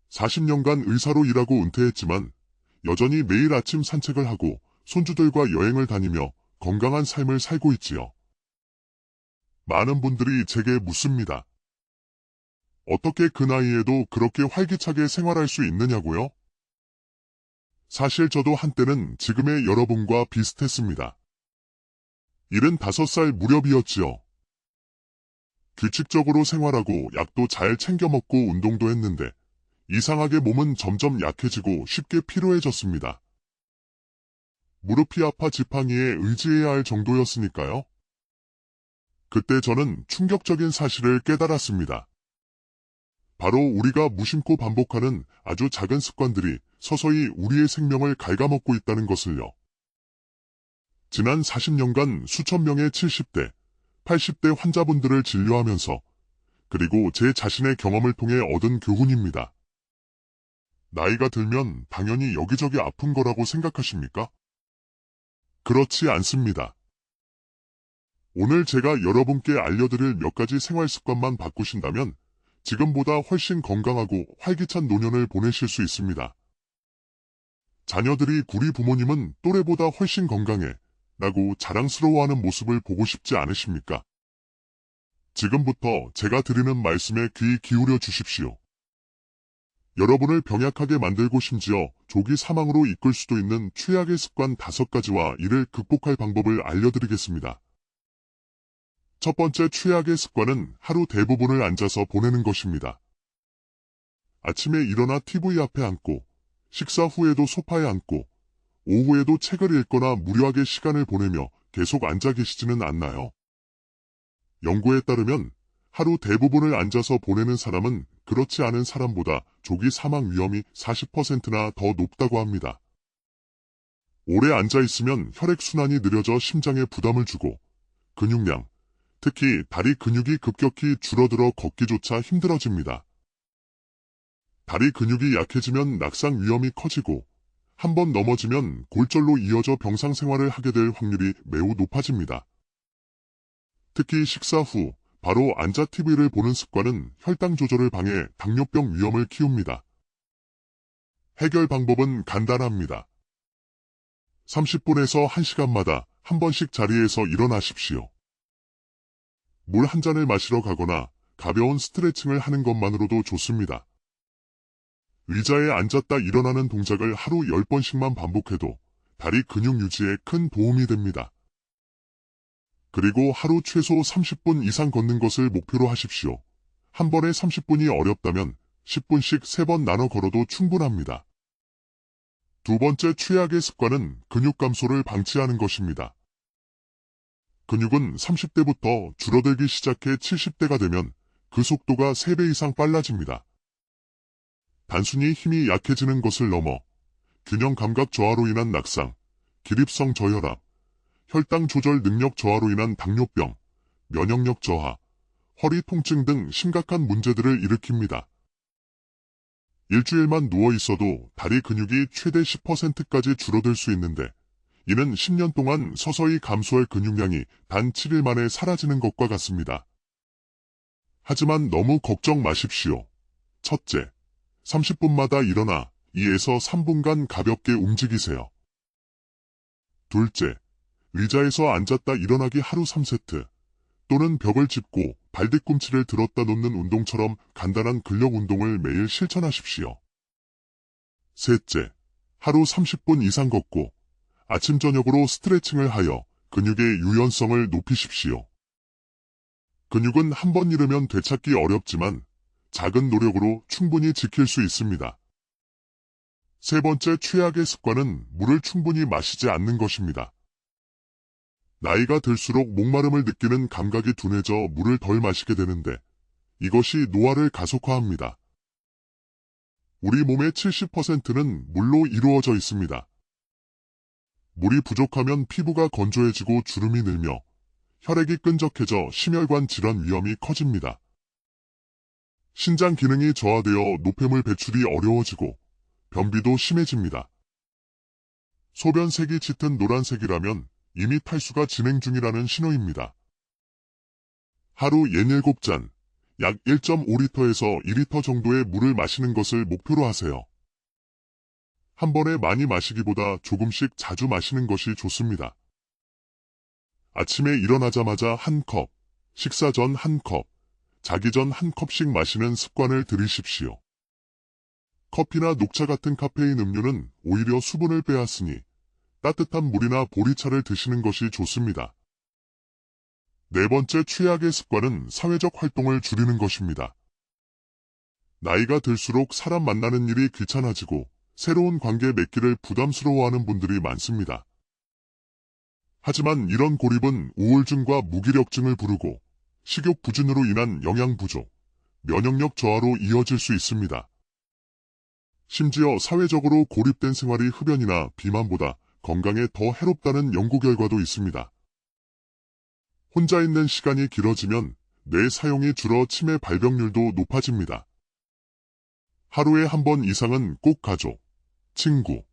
40년간 의사로 일하고 은퇴했지만 여전히 매일 아침 산책을 하고 손주들과 여행을 다니며 건강한 삶을 살고 있지요. 많은 분들이 제게 묻습니다. 어떻게 그 나이에도 그렇게 활기차게 생활할 수 있느냐고요? 사실 저도 한때는 지금의 여러분과 비슷했습니다. 75살 무렵이었지요. 규칙적으로 생활하고 약도 잘 챙겨 먹고 운동도 했는데 이상하게 몸은 점점 약해지고 쉽게 피로해졌습니다. 무릎이 아파 지팡이에 의지해야 할 정도였으니까요. 그때 저는 충격적인 사실을 깨달았습니다. 바로 우리가 무심코 반복하는 아주 작은 습관들이 서서히 우리의 생명을 갉아먹고 있다는 것을요. 지난 40년간 수천 명의 70대, 80대 환자분들을 진료하면서 그리고 제 자신의 경험을 통해 얻은 교훈입니다. 나이가 들면 당연히 여기저기 아픈 거라고 생각하십니까? 그렇지 않습니다. 오늘 제가 여러분께 알려드릴 몇 가지 생활 습관만 바꾸신다면 지금보다 훨씬 건강하고 활기찬 노년을 보내실 수 있습니다. 자녀들이 우리 부모님은 또래보다 훨씬 건강해 라고 자랑스러워하는 모습을 보고 싶지 않으십니까? 지금부터 제가 드리는 말씀에 귀 기울여 주십시오. 여러분을 병약하게 만들고 심지어 조기 사망으로 이끌 수도 있는 최악의 습관 5가지와 이를 극복할 방법을 알려드리겠습니다. 첫 번째 최악의 습관은 하루 대부분을 앉아서 보내는 것입니다. 아침에 일어나 TV 앞에 앉고, 식사 후에도 소파에 앉고, 오후에도 책을 읽거나 무료하게 시간을 보내며 계속 앉아 계시지는 않나요? 연구에 따르면 하루 대부분을 앉아서 보내는 사람은 그렇지 않은 사람보다 조기 사망 위험이 40%나 더 높다고 합니다. 오래 앉아있으면 혈액순환이 느려져 심장에 부담을 주고 근육량, 특히 다리 근육이 급격히 줄어들어 걷기조차 힘들어집니다. 다리 근육이 약해지면 낙상 위험이 커지고 한번 넘어지면 골절로 이어져 병상 생활을 하게 될 확률이 매우 높아집니다. 특히 식사 후 바로 앉아 TV를 보는 습관은 혈당 조절을 방해 당뇨병 위험을 키웁니다. 해결 방법은 간단합니다. 30분에서 1시간마다 한 번씩 자리에서 일어나십시오. 물 한 잔을 마시러 가거나 가벼운 스트레칭을 하는 것만으로도 좋습니다. 의자에 앉았다 일어나는 동작을 하루 10번씩만 반복해도 다리 근육 유지에 큰 도움이 됩니다. 그리고 하루 최소 30분 이상 걷는 것을 목표로 하십시오. 한 번에 30분이 어렵다면 10분씩 3번 나눠 걸어도 충분합니다. 두 번째 최악의 습관은 근육 감소를 방치하는 것입니다. 근육은 30대부터 줄어들기 시작해 70대가 되면 그 속도가 3배 이상 빨라집니다. 단순히 힘이 약해지는 것을 넘어 균형 감각 저하로 인한 낙상, 기립성 저혈압, 혈당 조절 능력 저하로 인한 당뇨병, 면역력 저하, 허리 통증 등 심각한 문제들을 일으킵니다. 일주일만 누워 있어도 다리 근육이 최대 10%까지 줄어들 수 있는데 이는 10년 동안 서서히 감소할 근육량이 단 7일 만에 사라지는 것과 같습니다. 하지만 너무 걱정 마십시오. 첫째, 30분마다 일어나 2에서 3분간 가볍게 움직이세요. 둘째, 의자에서 앉았다 일어나기 하루 3세트 또는 벽을 짚고 발뒤꿈치를 들었다 놓는 운동처럼 간단한 근력 운동을 매일 실천하십시오. 셋째, 하루 30분 이상 걷고 아침 저녁으로 스트레칭을 하여 근육의 유연성을 높이십시오. 근육은 한 번 잃으면 되찾기 어렵지만 작은 노력으로 충분히 지킬 수 있습니다. 세 번째 최악의 습관은 물을 충분히 마시지 않는 것입니다. 나이가 들수록 목마름을 느끼는 감각이 둔해져 물을 덜 마시게 되는데 이것이 노화를 가속화합니다. 우리 몸의 70%는 물로 이루어져 있습니다. 물이 부족하면 피부가 건조해지고 주름이 늘며 혈액이 끈적해져 심혈관 질환 위험이 커집니다. 신장 기능이 저하되어 노폐물 배출이 어려워지고 변비도 심해집니다. 소변색이 짙은 노란색이라면 이미 탈수가 진행 중이라는 신호입니다. 하루 67잔, 약 1.5리터에서 2리터 정도의 물을 마시는 것을 목표로 하세요. 한 번에 많이 마시기보다 조금씩 자주 마시는 것이 좋습니다. 아침에 일어나자마자 한 컵, 식사 전 한 컵, 자기 전 한 컵씩 마시는 습관을 들이십시오. 커피나 녹차 같은 카페인 음료는 오히려 수분을 빼앗으니 따뜻한 물이나 보리차를 드시는 것이 좋습니다. 네 번째 최악의 습관은 사회적 활동을 줄이는 것입니다. 나이가 들수록 사람 만나는 일이 귀찮아지고 새로운 관계 맺기를 부담스러워하는 분들이 많습니다. 하지만 이런 고립은 우울증과 무기력증을 부르고 식욕 부진으로 인한 영양 부족, 면역력 저하로 이어질 수 있습니다. 심지어 사회적으로 고립된 생활이 흡연이나 비만보다 건강에 더 해롭다는 연구 결과도 있습니다. 혼자 있는 시간이 길어지면 뇌 사용이 줄어 치매 발병률도 높아집니다. 하루에 한 번 이상은 꼭 가족, 친구,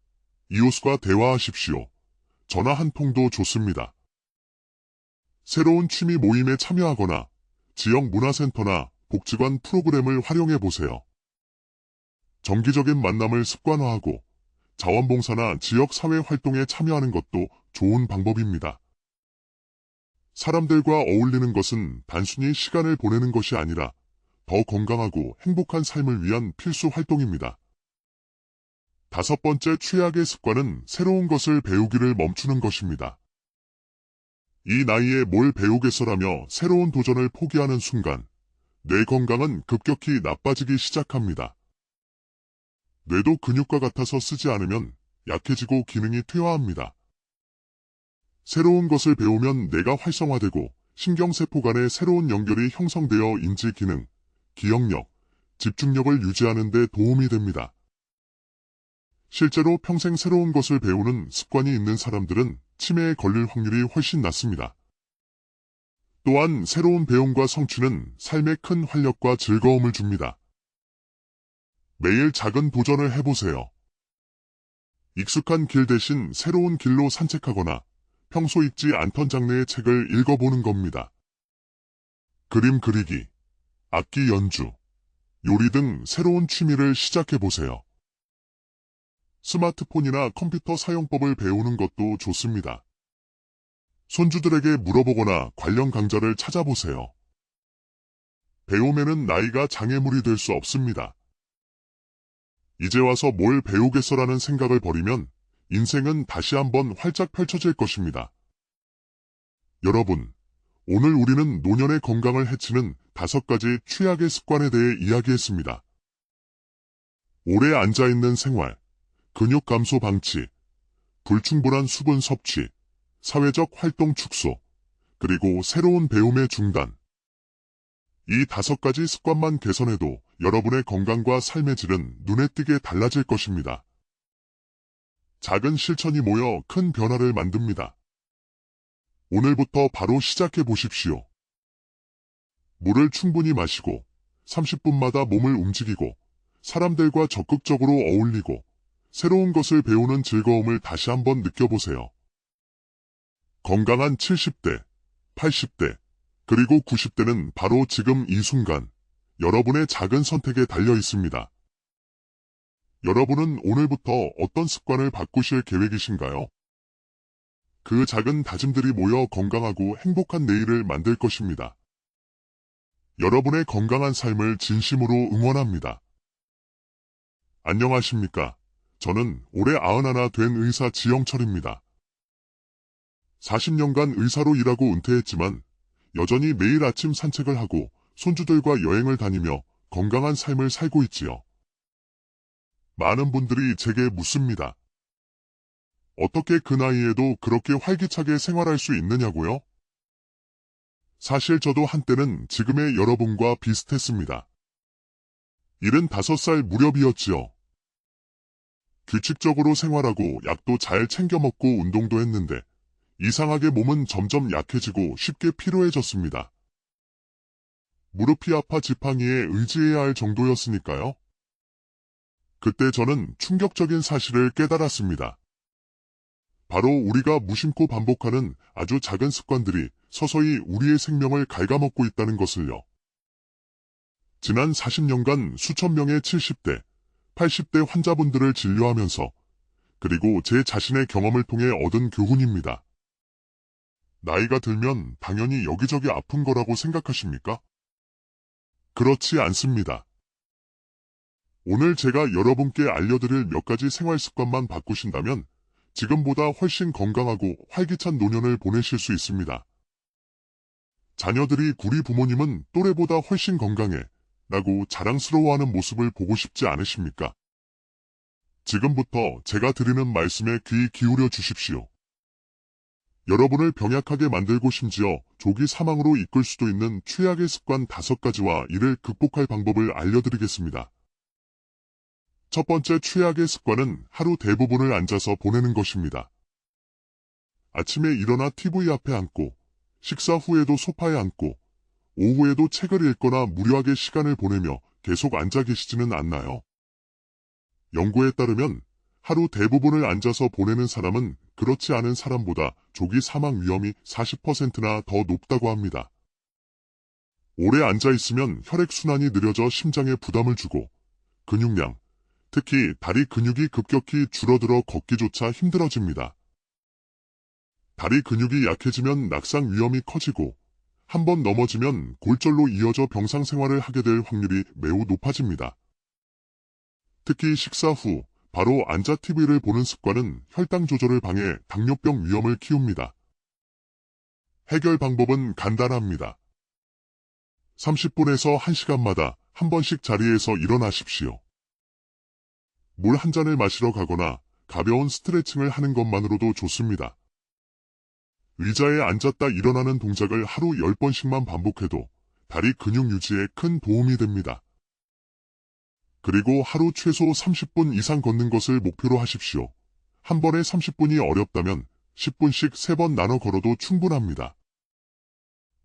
이웃과 대화하십시오. 전화 한 통도 좋습니다. 새로운 취미 모임에 참여하거나 지역 문화센터나 복지관 프로그램을 활용해 보세요. 정기적인 만남을 습관화하고 자원봉사나 지역사회 활동에 참여하는 것도 좋은 방법입니다. 사람들과 어울리는 것은 단순히 시간을 보내는 것이 아니라 더 건강하고 행복한 삶을 위한 필수 활동입니다. 다섯 번째 최악의 습관은 새로운 것을 배우기를 멈추는 것입니다. 이 나이에 뭘 배우겠어라며 새로운 도전을 포기하는 순간 뇌 건강은 급격히 나빠지기 시작합니다. 뇌도 근육과 같아서 쓰지 않으면 약해지고 기능이 퇴화합니다. 새로운 것을 배우면 뇌가 활성화되고 신경세포 간의 새로운 연결이 형성되어 인지 기능, 기억력, 집중력을 유지하는 데 도움이 됩니다. 실제로 평생 새로운 것을 배우는 습관이 있는 사람들은 치매에 걸릴 확률이 훨씬 낮습니다. 또한 새로운 배움과 성취는 삶에 큰 활력과 즐거움을 줍니다. 매일 작은 도전을 해보세요. 익숙한 길 대신 새로운 길로 산책하거나 평소 읽지 않던 장르의 책을 읽어보는 겁니다. 그림 그리기, 악기 연주, 요리 등 새로운 취미를 시작해보세요. 스마트폰이나 컴퓨터 사용법을 배우는 것도 좋습니다. 손주들에게 물어보거나 관련 강좌를 찾아보세요. 배움에는 나이가 장애물이 될 수 없습니다. 이제 와서 뭘 배우겠어라는 생각을 버리면 인생은 다시 한번 활짝 펼쳐질 것입니다. 여러분, 오늘 우리는 노년의 건강을 해치는 5가지 최악의 습관에 대해 이야기했습니다. 오래 앉아있는 생활, 근육 감소 방치, 불충분한 수분 섭취, 사회적 활동 축소, 그리고 새로운 배움의 중단. 이 5가지 습관만 개선해도 여러분의 건강과 삶의 질은 눈에 띄게 달라질 것입니다. 작은 실천이 모여 큰 변화를 만듭니다. 오늘부터 바로 시작해 보십시오. 물을 충분히 마시고 30분마다 몸을 움직이고 사람들과 적극적으로 어울리고 새로운 것을 배우는 즐거움을 다시 한번 느껴보세요. 건강한 70대, 80대, 그리고 90대는 바로 지금 이 순간 여러분의 작은 선택에 달려 있습니다. 여러분은 오늘부터 어떤 습관을 바꾸실 계획이신가요? 그 작은 다짐들이 모여 건강하고 행복한 내일을 만들 것입니다. 여러분의 건강한 삶을 진심으로 응원합니다. 안녕하십니까? 저는 올해 91 된 의사 지영철입니다. 40년간 의사로 일하고 은퇴했지만 여전히 매일 아침 산책을 하고 손주들과 여행을 다니며 건강한 삶을 살고 있지요. 많은 분들이 제게 묻습니다. 어떻게 그 나이에도 그렇게 활기차게 생활할 수 있느냐고요? 사실 저도 한때는 지금의 여러분과 비슷했습니다. 75살 무렵이었지요. 규칙적으로 생활하고 약도 잘 챙겨 먹고 운동도 했는데 이상하게 몸은 점점 약해지고 쉽게 피로해졌습니다. 무릎이 아파 지팡이에 의지해야 할 정도였으니까요. 그때 저는 충격적인 사실을 깨달았습니다. 바로 우리가 무심코 반복하는 아주 작은 습관들이 서서히 우리의 생명을 갉아먹고 있다는 것을요. 지난 40년간 수천 명의 70대, 80대 환자분들을 진료하면서 그리고 제 자신의 경험을 통해 얻은 교훈입니다. 나이가 들면 당연히 여기저기 아픈 거라고 생각하십니까? 그렇지 않습니다. 오늘 제가 여러분께 알려드릴 몇 가지 생활 습관만 바꾸신다면 지금보다 훨씬 건강하고 활기찬 노년을 보내실 수 있습니다. 자녀들이 우리 부모님은 또래보다 훨씬 건강해 라고 자랑스러워하는 모습을 보고 싶지 않으십니까? 지금부터 제가 드리는 말씀에 귀 기울여 주십시오. 여러분을 병약하게 만들고 심지어 조기 사망으로 이끌 수도 있는 최악의 습관 5가지와 이를 극복할 방법을 알려드리겠습니다. 첫 번째 최악의 습관은 하루 대부분을 앉아서 보내는 것입니다. 아침에 일어나 TV 앞에 앉고, 식사 후에도 소파에 앉고, 오후에도 책을 읽거나 무료하게 시간을 보내며 계속 앉아 계시지는 않나요? 연구에 따르면 하루 대부분을 앉아서 보내는 사람은 그렇지 않은 사람보다 조기 사망 위험이 40%나 더 높다고 합니다. 오래 앉아있으면 혈액순환이 느려져 심장에 부담을 주고 근육량, 특히 다리 근육이 급격히 줄어들어 걷기조차 힘들어집니다. 다리 근육이 약해지면 낙상 위험이 커지고 한번 넘어지면 골절로 이어져 병상 생활을 하게 될 확률이 매우 높아집니다. 특히 식사 후 바로 앉아 TV를 보는 습관은 혈당 조절을 방해 당뇨병 위험을 키웁니다. 해결 방법은 간단합니다. 30분에서 1시간마다 한 번씩 자리에서 일어나십시오. 물 한 잔을 마시러 가거나 가벼운 스트레칭을 하는 것만으로도 좋습니다. 의자에 앉았다 일어나는 동작을 하루 10번씩만 반복해도 다리 근육 유지에 큰 도움이 됩니다. 그리고 하루 최소 30분 이상 걷는 것을 목표로 하십시오. 한 번에 30분이 어렵다면 10분씩 3번 나눠 걸어도 충분합니다.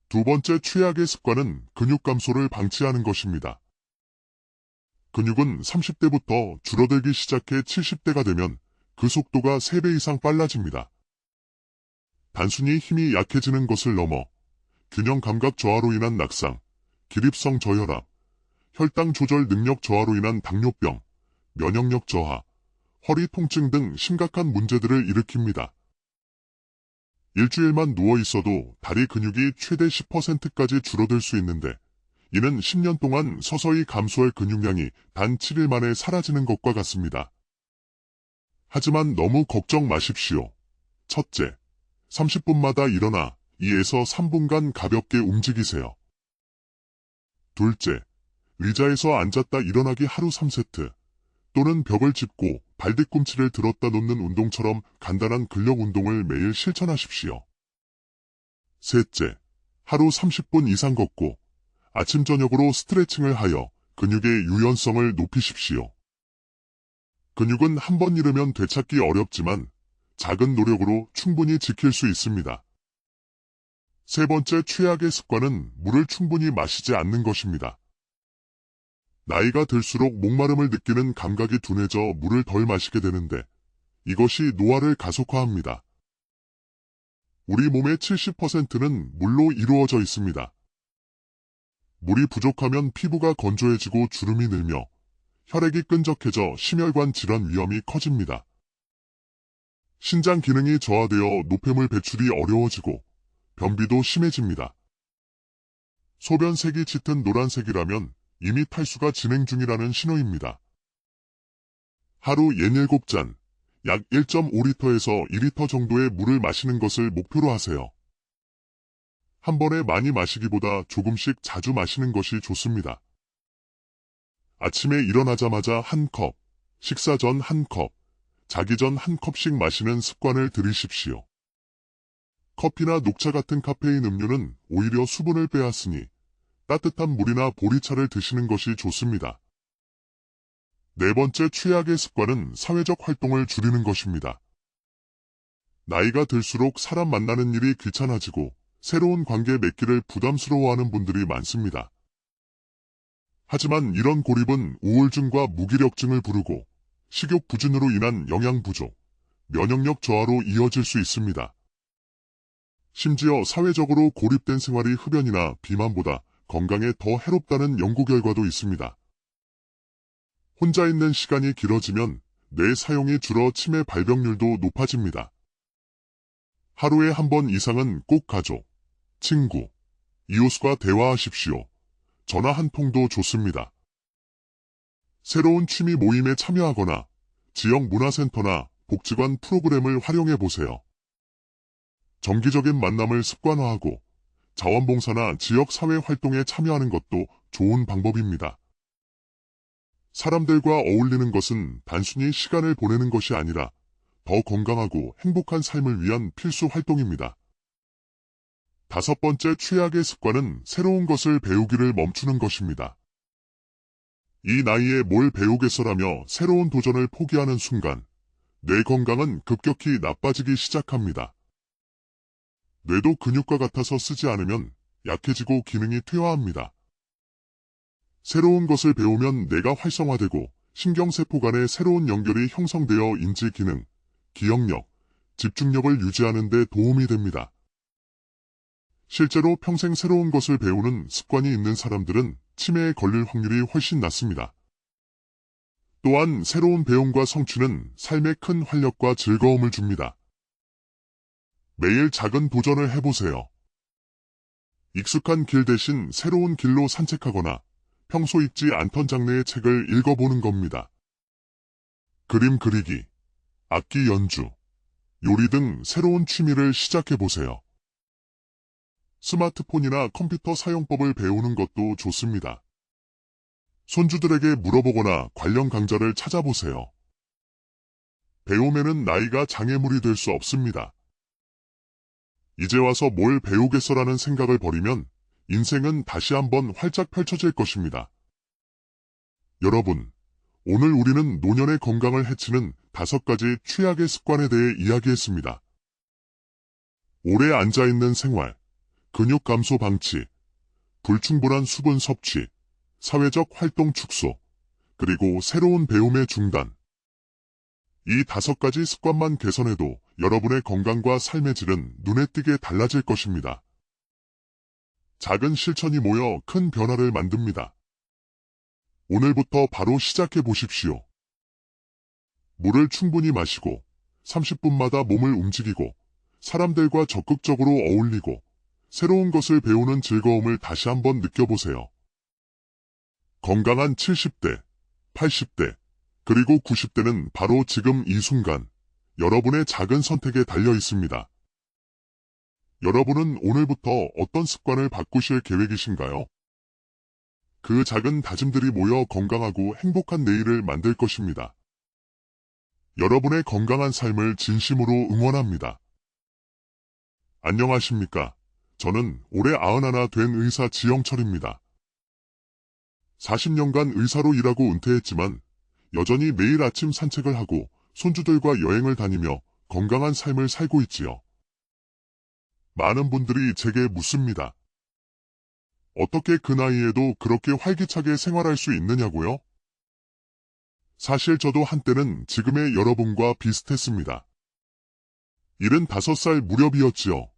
두 번째 최악의 습관은 근육 감소를 방치하는 것입니다. 근육은 30대부터 줄어들기 시작해 70대가 되면 그 속도가 3배 이상 빨라집니다. 단순히 힘이 약해지는 것을 넘어 균형 감각 저하로 인한 낙상, 기립성 저혈압, 혈당 조절 능력 저하로 인한 당뇨병, 면역력 저하, 허리 통증 등 심각한 문제들을 일으킵니다. 일주일만 누워 있어도 다리 근육이 최대 10%까지 줄어들 수 있는데 이는 10년 동안 서서히 감소할 근육량이 단 7일 만에 사라지는 것과 같습니다. 하지만 너무 걱정 마십시오. 첫째, 30분마다 일어나 2에서 3분간 가볍게 움직이세요. 둘째, 의자에서 앉았다 일어나기 하루 3세트 또는 벽을 짚고 발뒤꿈치를 들었다 놓는 운동처럼 간단한 근력 운동을 매일 실천하십시오. 셋째, 하루 30분 이상 걷고 아침 저녁으로 스트레칭을 하여 근육의 유연성을 높이십시오. 근육은 한 번 잃으면 되찾기 어렵지만 작은 노력으로 충분히 지킬 수 있습니다. 세 번째 최악의 습관은 물을 충분히 마시지 않는 것입니다. 나이가 들수록 목마름을 느끼는 감각이 둔해져 물을 덜 마시게 되는데 이것이 노화를 가속화합니다. 우리 몸의 70%는 물로 이루어져 있습니다. 물이 부족하면 피부가 건조해지고 주름이 늘며 혈액이 끈적해져 심혈관 질환 위험이 커집니다. 신장 기능이 저하되어 노폐물 배출이 어려워지고 변비도 심해집니다. 소변 색이 짙은 노란색이라면 이미 탈수가 진행 중이라는 신호입니다. 하루 67잔, 약 1.5리터에서 2리터 정도의 물을 마시는 것을 목표로 하세요. 한 번에 많이 마시기보다 조금씩 자주 마시는 것이 좋습니다. 아침에 일어나자마자 한 컵, 식사 전 한 컵, 자기 전 한 컵씩 마시는 습관을 들이십시오. 커피나 녹차 같은 카페인 음료는 오히려 수분을 빼앗으니 따뜻한 물이나 보리차를 드시는 것이 좋습니다. 네 번째 최악의 습관은 사회적 활동을 줄이는 것입니다. 나이가 들수록 사람 만나는 일이 귀찮아지고 새로운 관계 맺기를 부담스러워하는 분들이 많습니다. 하지만 이런 고립은 우울증과 무기력증을 부르고 식욕 부진으로 인한 영양 부족, 면역력 저하로 이어질 수 있습니다. 심지어 사회적으로 고립된 생활이 흡연이나 비만보다 건강에 더 해롭다는 연구 결과도 있습니다. 혼자 있는 시간이 길어지면 뇌 사용이 줄어 치매 발병률도 높아집니다. 하루에 한 번 이상은 꼭 가족, 친구, 이웃과 대화하십시오. 전화 한 통도 좋습니다. 새로운 취미 모임에 참여하거나 지역 문화센터나 복지관 프로그램을 활용해 보세요. 정기적인 만남을 습관화하고 자원봉사나 지역사회 활동에 참여하는 것도 좋은 방법입니다. 사람들과 어울리는 것은 단순히 시간을 보내는 것이 아니라 더 건강하고 행복한 삶을 위한 필수 활동입니다. 다섯 번째 최악의 습관은 새로운 것을 배우기를 멈추는 것입니다. 이 나이에 뭘 배우겠어라며 새로운 도전을 포기하는 순간 뇌 건강은 급격히 나빠지기 시작합니다. 뇌도 근육과 같아서 쓰지 않으면 약해지고 기능이 퇴화합니다. 새로운 것을 배우면 뇌가 활성화되고 신경세포 간의 새로운 연결이 형성되어 인지 기능, 기억력, 집중력을 유지하는 데 도움이 됩니다. 실제로 평생 새로운 것을 배우는 습관이 있는 사람들은 치매에 걸릴 확률이 훨씬 낮습니다. 또한 새로운 배움과 성취는 삶에 큰 활력과 즐거움을 줍니다. 매일 작은 도전을 해보세요. 익숙한 길 대신 새로운 길로 산책하거나 평소 읽지 않던 장르의 책을 읽어보는 겁니다. 그림 그리기, 악기 연주, 요리 등 새로운 취미를 시작해보세요. 스마트폰이나 컴퓨터 사용법을 배우는 것도 좋습니다. 손주들에게 물어보거나 관련 강좌를 찾아보세요. 배움에는 나이가 장애물이 될 수 없습니다. 이제 와서 뭘 배우겠어라는 생각을 버리면 인생은 다시 한번 활짝 펼쳐질 것입니다. 여러분, 오늘 우리는 노년의 건강을 해치는 5가지 최악의 습관에 대해 이야기했습니다. 오래 앉아있는 생활, 근육 감소 방치, 불충분한 수분 섭취, 사회적 활동 축소, 그리고 새로운 배움의 중단. 이 5가지 습관만 개선해도 여러분의 건강과 삶의 질은 눈에 띄게 달라질 것입니다. 작은 실천이 모여 큰 변화를 만듭니다. 오늘부터 바로 시작해 보십시오. 물을 충분히 마시고 30분마다 몸을 움직이고 사람들과 적극적으로 어울리고 새로운 것을 배우는 즐거움을 다시 한번 느껴보세요. 건강한 70대, 80대, 그리고 90대는 바로 지금 이 순간 여러분의 작은 선택에 달려 있습니다. 여러분은 오늘부터 어떤 습관을 바꾸실 계획이신가요? 그 작은 다짐들이 모여 건강하고 행복한 내일을 만들 것입니다. 여러분의 건강한 삶을 진심으로 응원합니다. 안녕하십니까? 저는 올해 91 된 의사 지영철입니다. 40년간 의사로 일하고 은퇴했지만 여전히 매일 아침 산책을 하고 손주들과 여행을 다니며 건강한 삶을 살고 있지요. 많은 분들이 제게 묻습니다. 어떻게 그 나이에도 그렇게 활기차게 생활할 수 있느냐고요? 사실 저도 한때는 지금의 여러분과 비슷했습니다. 75살 무렵이었지요.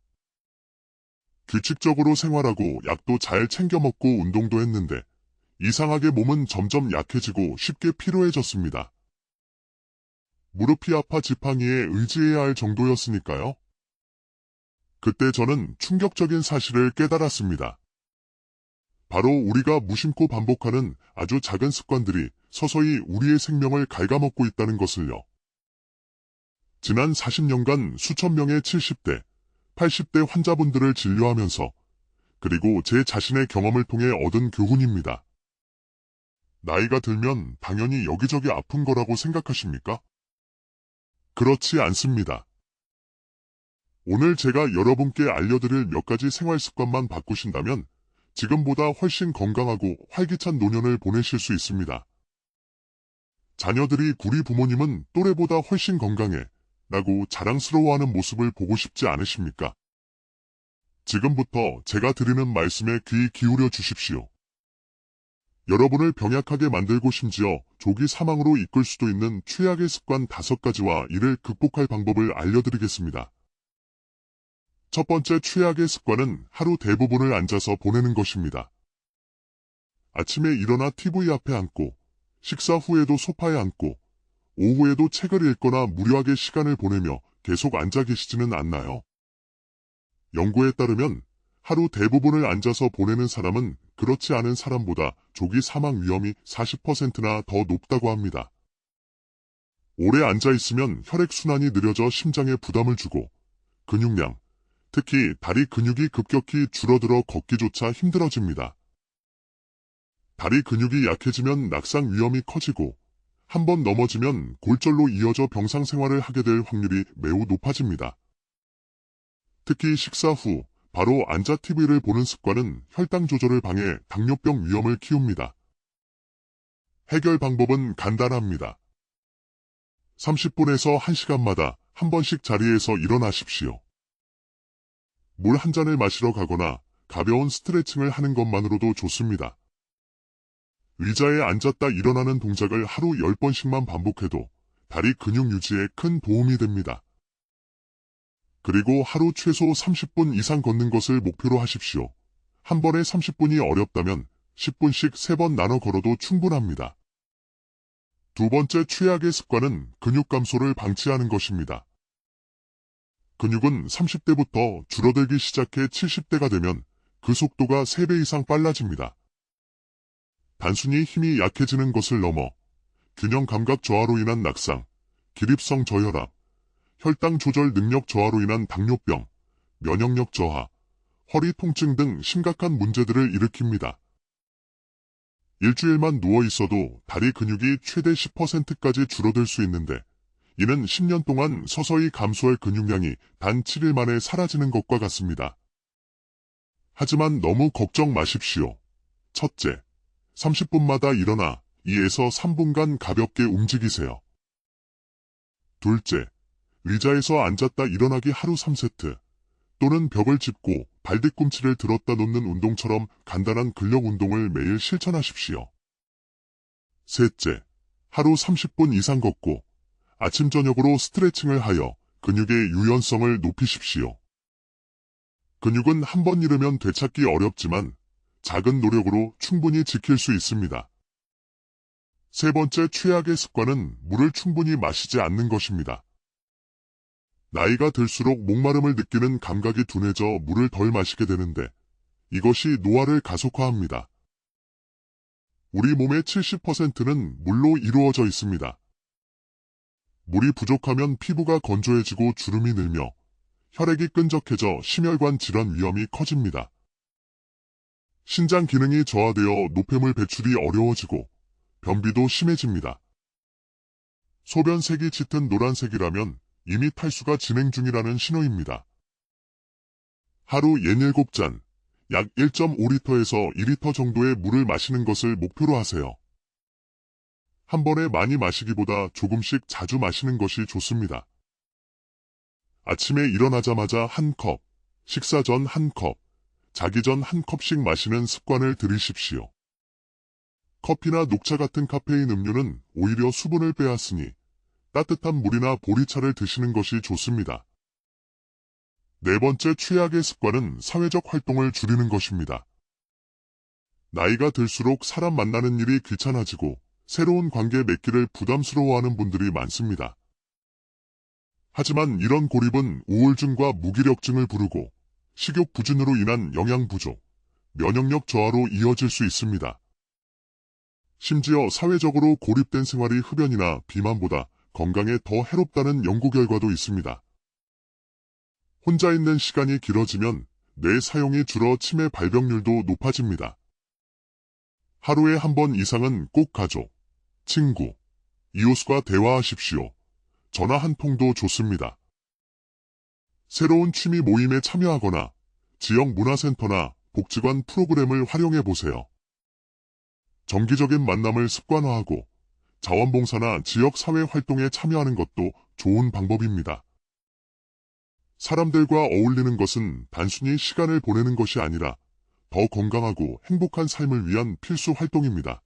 규칙적으로 생활하고 약도 잘 챙겨 먹고 운동도 했는데 이상하게 몸은 점점 약해지고 쉽게 피로해졌습니다. 무릎이 아파 지팡이에 의지해야 할 정도였으니까요. 그때 저는 충격적인 사실을 깨달았습니다. 바로 우리가 무심코 반복하는 아주 작은 습관들이 서서히 우리의 생명을 갉아먹고 있다는 것을요. 지난 40년간 수천 명의 70대, 80대 환자분들을 진료하면서 그리고 제 자신의 경험을 통해 얻은 교훈입니다. 나이가 들면 당연히 여기저기 아픈 거라고 생각하십니까? 그렇지 않습니다. 오늘 제가 여러분께 알려드릴 몇 가지 생활 습관만 바꾸신다면 지금보다 훨씬 건강하고 활기찬 노년을 보내실 수 있습니다. 자녀들이 우리 부모님은 또래보다 훨씬 건강해 라고 자랑스러워하는 모습을 보고 싶지 않으십니까? 지금부터 제가 드리는 말씀에 귀 기울여 주십시오. 여러분을 병약하게 만들고 심지어 조기 사망으로 이끌 수도 있는 최악의 습관 5가지와 이를 극복할 방법을 알려드리겠습니다. 첫 번째 최악의 습관은 하루 대부분을 앉아서 보내는 것입니다. 아침에 일어나 TV 앞에 앉고, 식사 후에도 소파에 앉고, 오후에도 책을 읽거나 무료하게 시간을 보내며 계속 앉아 계시지는 않나요? 연구에 따르면 하루 대부분을 앉아서 보내는 사람은 그렇지 않은 사람보다 조기 사망 위험이 40%나 더 높다고 합니다. 오래 앉아 있으면 혈액순환이 느려져 심장에 부담을 주고 근육량, 특히 다리 근육이 급격히 줄어들어 걷기조차 힘들어집니다. 다리 근육이 약해지면 낙상 위험이 커지고 한번 넘어지면 골절로 이어져 병상 생활을 하게 될 확률이 매우 높아집니다. 특히 식사 후 바로 앉아 TV를 보는 습관은 혈당 조절을 방해 당뇨병 위험을 키웁니다. 해결 방법은 간단합니다. 30분에서 1시간마다 한 번씩 자리에서 일어나십시오. 물 한 잔을 마시러 가거나 가벼운 스트레칭을 하는 것만으로도 좋습니다. 의자에 앉았다 일어나는 동작을 하루 10번씩만 반복해도 다리 근육 유지에 큰 도움이 됩니다. 그리고 하루 최소 30분 이상 걷는 것을 목표로 하십시오. 한 번에 30분이 어렵다면 10분씩 3번 나눠 걸어도 충분합니다. 두 번째 최악의 습관은 근육 감소를 방치하는 것입니다. 근육은 30대부터 줄어들기 시작해 70대가 되면 그 속도가 3배 이상 빨라집니다. 단순히 힘이 약해지는 것을 넘어 균형 감각 저하로 인한 낙상, 기립성 저혈압, 혈당 조절 능력 저하로 인한 당뇨병, 면역력 저하, 허리 통증 등 심각한 문제들을 일으킵니다. 일주일만 누워 있어도 다리 근육이 최대 10%까지 줄어들 수 있는데 이는 10년 동안 서서히 감소할 근육량이 단 7일 만에 사라지는 것과 같습니다. 하지만 너무 걱정 마십시오. 첫째, 30분마다 일어나 2에서 3분간 가볍게 움직이세요. 둘째, 의자에서 앉았다 일어나기 하루 3세트 또는 벽을 짚고 발뒤꿈치를 들었다 놓는 운동처럼 간단한 근력 운동을 매일 실천하십시오. 셋째, 하루 30분 이상 걷고 아침 저녁으로 스트레칭을 하여 근육의 유연성을 높이십시오. 근육은 한 번 잃으면 되찾기 어렵지만 작은 노력으로 충분히 지킬 수 있습니다. 세 번째 최악의 습관은 물을 충분히 마시지 않는 것입니다. 나이가 들수록 목마름을 느끼는 감각이 둔해져 물을 덜 마시게 되는데 이것이 노화를 가속화합니다. 우리 몸의 70%는 물로 이루어져 있습니다. 물이 부족하면 피부가 건조해지고 주름이 늘며 혈액이 끈적해져 심혈관 질환 위험이 커집니다. 신장 기능이 저하되어 노폐물 배출이 어려워지고 변비도 심해집니다. 소변색이 짙은 노란색이라면 이미 탈수가 진행 중이라는 신호입니다. 하루 67잔, 약 1.5리터에서 2리터 정도의 물을 마시는 것을 목표로 하세요. 한 번에 많이 마시기보다 조금씩 자주 마시는 것이 좋습니다. 아침에 일어나자마자 한 컵, 식사 전 한 컵, 자기 전 한 컵씩 마시는 습관을 들이십시오. 커피나 녹차 같은 카페인 음료는 오히려 수분을 빼앗으니 따뜻한 물이나 보리차를 드시는 것이 좋습니다. 네 번째 최악의 습관은 사회적 활동을 줄이는 것입니다. 나이가 들수록 사람 만나는 일이 귀찮아지고 새로운 관계 맺기를 부담스러워하는 분들이 많습니다. 하지만 이런 고립은 우울증과 무기력증을 부르고 식욕 부진으로 인한 영양 부족, 면역력 저하로 이어질 수 있습니다. 심지어 사회적으로 고립된 생활이 흡연이나 비만보다 건강에 더 해롭다는 연구 결과도 있습니다. 혼자 있는 시간이 길어지면 뇌 사용이 줄어 치매 발병률도 높아집니다. 하루에 한 번 이상은 꼭 가족, 친구, 이웃과 대화하십시오. 전화 한 통도 좋습니다. 새로운 취미 모임에 참여하거나 지역 문화센터나 복지관 프로그램을 활용해 보세요. 정기적인 만남을 습관화하고 자원봉사나 지역사회 활동에 참여하는 것도 좋은 방법입니다. 사람들과 어울리는 것은 단순히 시간을 보내는 것이 아니라 더 건강하고 행복한 삶을 위한 필수 활동입니다.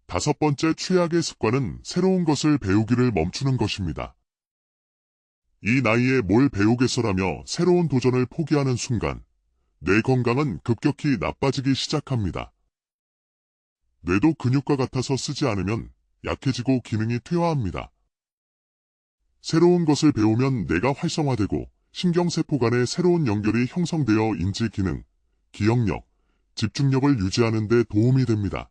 다섯 번째 최악의 습관은 새로운 것을 배우기를 멈추는 것입니다. 이 나이에 뭘 배우겠어라며 새로운 도전을 포기하는 순간 뇌 건강은 급격히 나빠지기 시작합니다. 뇌도 근육과 같아서 쓰지 않으면 약해지고 기능이 퇴화합니다. 새로운 것을 배우면 뇌가 활성화되고 신경세포 간의 새로운 연결이 형성되어 인지 기능, 기억력, 집중력을 유지하는 데 도움이 됩니다.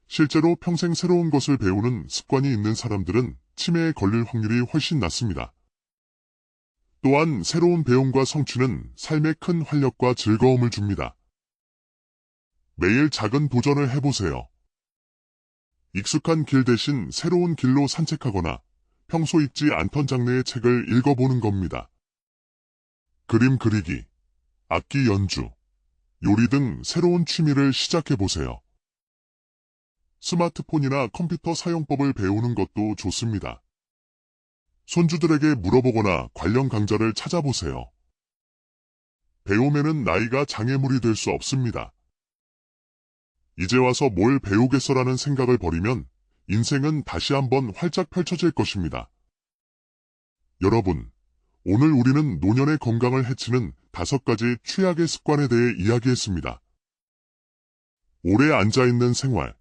실제로 평생 새로운 것을 배우는 습관이 있는 사람들은 치매에 걸릴 확률이 훨씬 낮습니다. 또한 새로운 배움과 성취는 삶에 큰 활력과 즐거움을 줍니다. 매일 작은 도전을 해보세요. 익숙한 길 대신 새로운 길로 산책하거나 평소 읽지 않던 장르의 책을 읽어보는 겁니다. 그림 그리기, 악기 연주, 요리 등 새로운 취미를 시작해보세요. 스마트폰이나 컴퓨터 사용법을 배우는 것도 좋습니다. 손주들에게 물어보거나 관련 강좌를 찾아보세요. 배움에는 나이가 장애물이 될 수 없습니다. 이제 와서 뭘 배우겠어라는 생각을 버리면 인생은 다시 한번 활짝 펼쳐질 것입니다. 여러분, 오늘 우리는 노년의 건강을 해치는 5가지 최악의 습관에 대해 이야기했습니다. 오래 앉아있는 생활,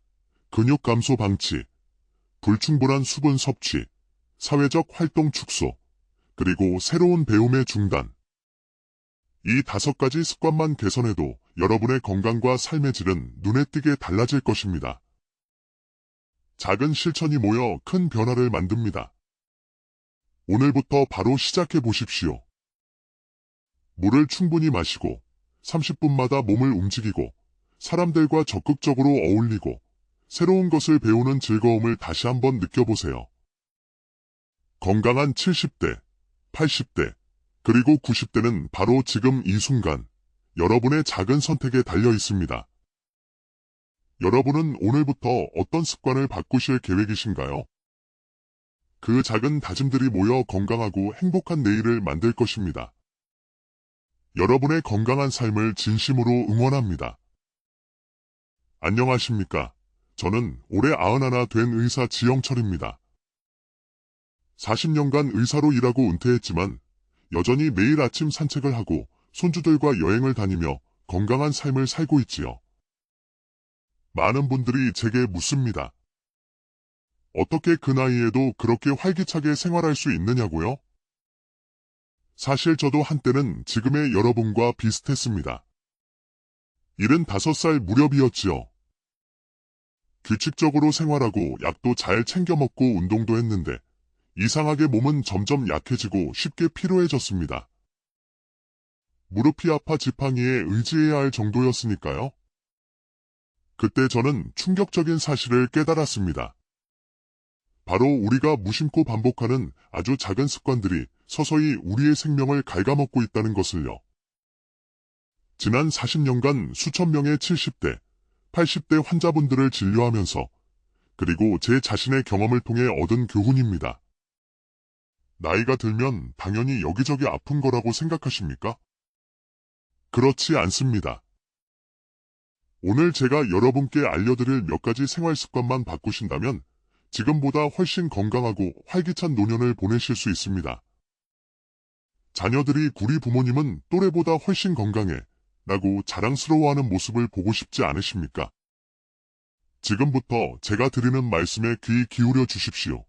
근육 감소 방치, 불충분한 수분 섭취, 사회적 활동 축소, 그리고 새로운 배움의 중단. 이 5가지 습관만 개선해도 여러분의 건강과 삶의 질은 눈에 띄게 달라질 것입니다. 작은 실천이 모여 큰 변화를 만듭니다. 오늘부터 바로 시작해 보십시오. 물을 충분히 마시고 30분마다 몸을 움직이고 사람들과 적극적으로 어울리고 새로운 것을 배우는 즐거움을 다시 한번 느껴보세요. 건강한 70대, 80대, 그리고 90대는 바로 지금 이 순간 여러분의 작은 선택에 달려 있습니다. 여러분은 오늘부터 어떤 습관을 바꾸실 계획이신가요? 그 작은 다짐들이 모여 건강하고 행복한 내일을 만들 것입니다. 여러분의 건강한 삶을 진심으로 응원합니다. 안녕하십니까? 저는 올해 91 된 의사 지영철입니다. 40년간 의사로 일하고 은퇴했지만 여전히 매일 아침 산책을 하고 손주들과 여행을 다니며 건강한 삶을 살고 있지요. 많은 분들이 제게 묻습니다. 어떻게 그 나이에도 그렇게 활기차게 생활할 수 있느냐고요? 사실 저도 한때는 지금의 여러분과 비슷했습니다. 75살 무렵이었지요. 규칙적으로 생활하고 약도 잘 챙겨 먹고 운동도 했는데 이상하게 몸은 점점 약해지고 쉽게 피로해졌습니다. 무릎이 아파 지팡이에 의지해야 할 정도였으니까요. 그때 저는 충격적인 사실을 깨달았습니다. 바로 우리가 무심코 반복하는 아주 작은 습관들이 서서히 우리의 생명을 갉아먹고 있다는 것을요. 지난 40년간 수천 명의 70대, 80대 환자분들을 진료하면서 그리고 제 자신의 경험을 통해 얻은 교훈입니다. 나이가 들면 당연히 여기저기 아픈 거라고 생각하십니까? 그렇지 않습니다. 오늘 제가 여러분께 알려드릴 몇 가지 생활 습관만 바꾸신다면 지금보다 훨씬 건강하고 활기찬 노년을 보내실 수 있습니다. 자녀들이 우리 부모님은 또래보다 훨씬 건강해 라고 자랑스러워하는 모습을 보고 싶지 않으십니까? 지금부터 제가 드리는 말씀에 귀 기울여 주십시오.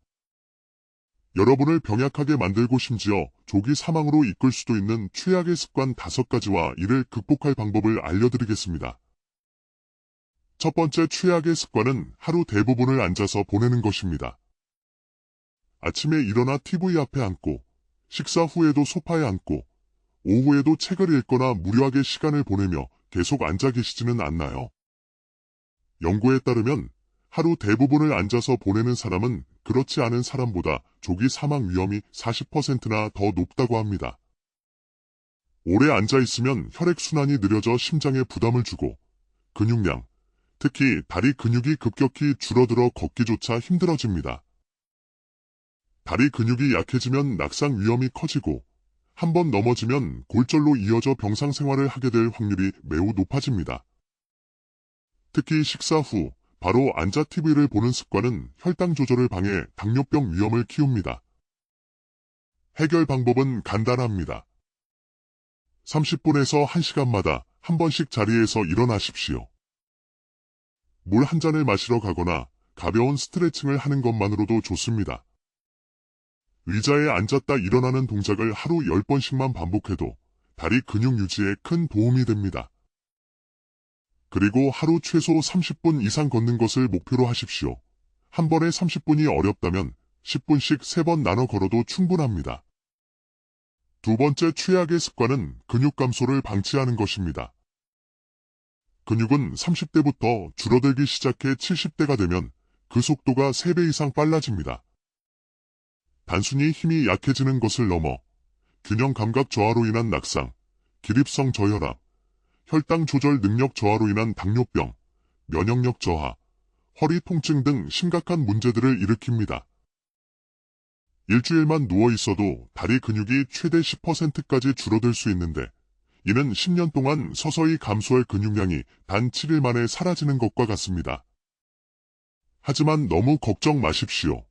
여러분을 병약하게 만들고 심지어 조기 사망으로 이끌 수도 있는 최악의 습관 5가지와 이를 극복할 방법을 알려드리겠습니다. 첫 번째 최악의 습관은 하루 대부분을 앉아서 보내는 것입니다. 아침에 일어나 TV 앞에 앉고, 식사 후에도 소파에 앉고, 오후에도 책을 읽거나 무료하게 시간을 보내며 계속 앉아 계시지는 않나요? 연구에 따르면 하루 대부분을 앉아서 보내는 사람은 그렇지 않은 사람보다 조기 사망 위험이 40%나 더 높다고 합니다. 오래 앉아 있으면 혈액순환이 느려져 심장에 부담을 주고 근육량, 특히 다리 근육이 급격히 줄어들어 걷기조차 힘들어집니다. 다리 근육이 약해지면 낙상 위험이 커지고 한번 넘어지면 골절로 이어져 병상 생활을 하게 될 확률이 매우 높아집니다. 특히 식사 후 바로 앉아 TV를 보는 습관은 혈당 조절을 방해 당뇨병 위험을 키웁니다. 해결 방법은 간단합니다. 30분에서 1시간마다 한 번씩 자리에서 일어나십시오. 물 한 잔을 마시러 가거나 가벼운 스트레칭을 하는 것만으로도 좋습니다. 의자에 앉았다 일어나는 동작을 하루 10번씩만 반복해도 다리 근육 유지에 큰 도움이 됩니다. 그리고 하루 최소 30분 이상 걷는 것을 목표로 하십시오. 한 번에 30분이 어렵다면 10분씩 3번 나눠 걸어도 충분합니다. 두 번째 최악의 습관은 근육 감소를 방치하는 것입니다. 근육은 30대부터 줄어들기 시작해 70대가 되면 그 속도가 3배 이상 빨라집니다. 단순히 힘이 약해지는 것을 넘어 균형 감각 저하로 인한 낙상, 기립성 저혈압, 혈당 조절 능력 저하로 인한 당뇨병, 면역력 저하, 허리 통증 등 심각한 문제들을 일으킵니다. 일주일만 누워 있어도 다리 근육이 최대 10%까지 줄어들 수 있는데 이는 10년 동안 서서히 감소할 근육량이 단 7일 만에 사라지는 것과 같습니다. 하지만 너무 걱정 마십시오.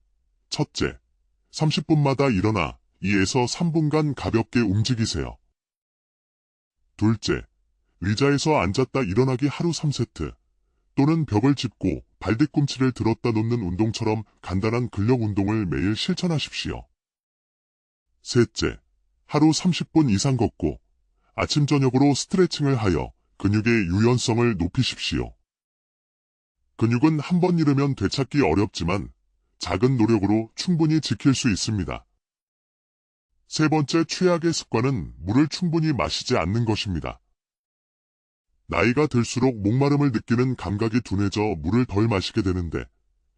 첫째, 30분마다 일어나 2에서 3분간 가볍게 움직이세요. 둘째, 의자에서 앉았다 일어나기 하루 3세트 또는 벽을 짚고 발뒤꿈치를 들었다 놓는 운동처럼 간단한 근력 운동을 매일 실천하십시오. 셋째, 하루 30분 이상 걷고 아침 저녁으로 스트레칭을 하여 근육의 유연성을 높이십시오. 근육은 한 번 잃으면 되찾기 어렵지만 작은 노력으로 충분히 지킬 수 있습니다. 세 번째 최악의 습관은 물을 충분히 마시지 않는 것입니다. 나이가 들수록 목마름을 느끼는 감각이 둔해져 물을 덜 마시게 되는데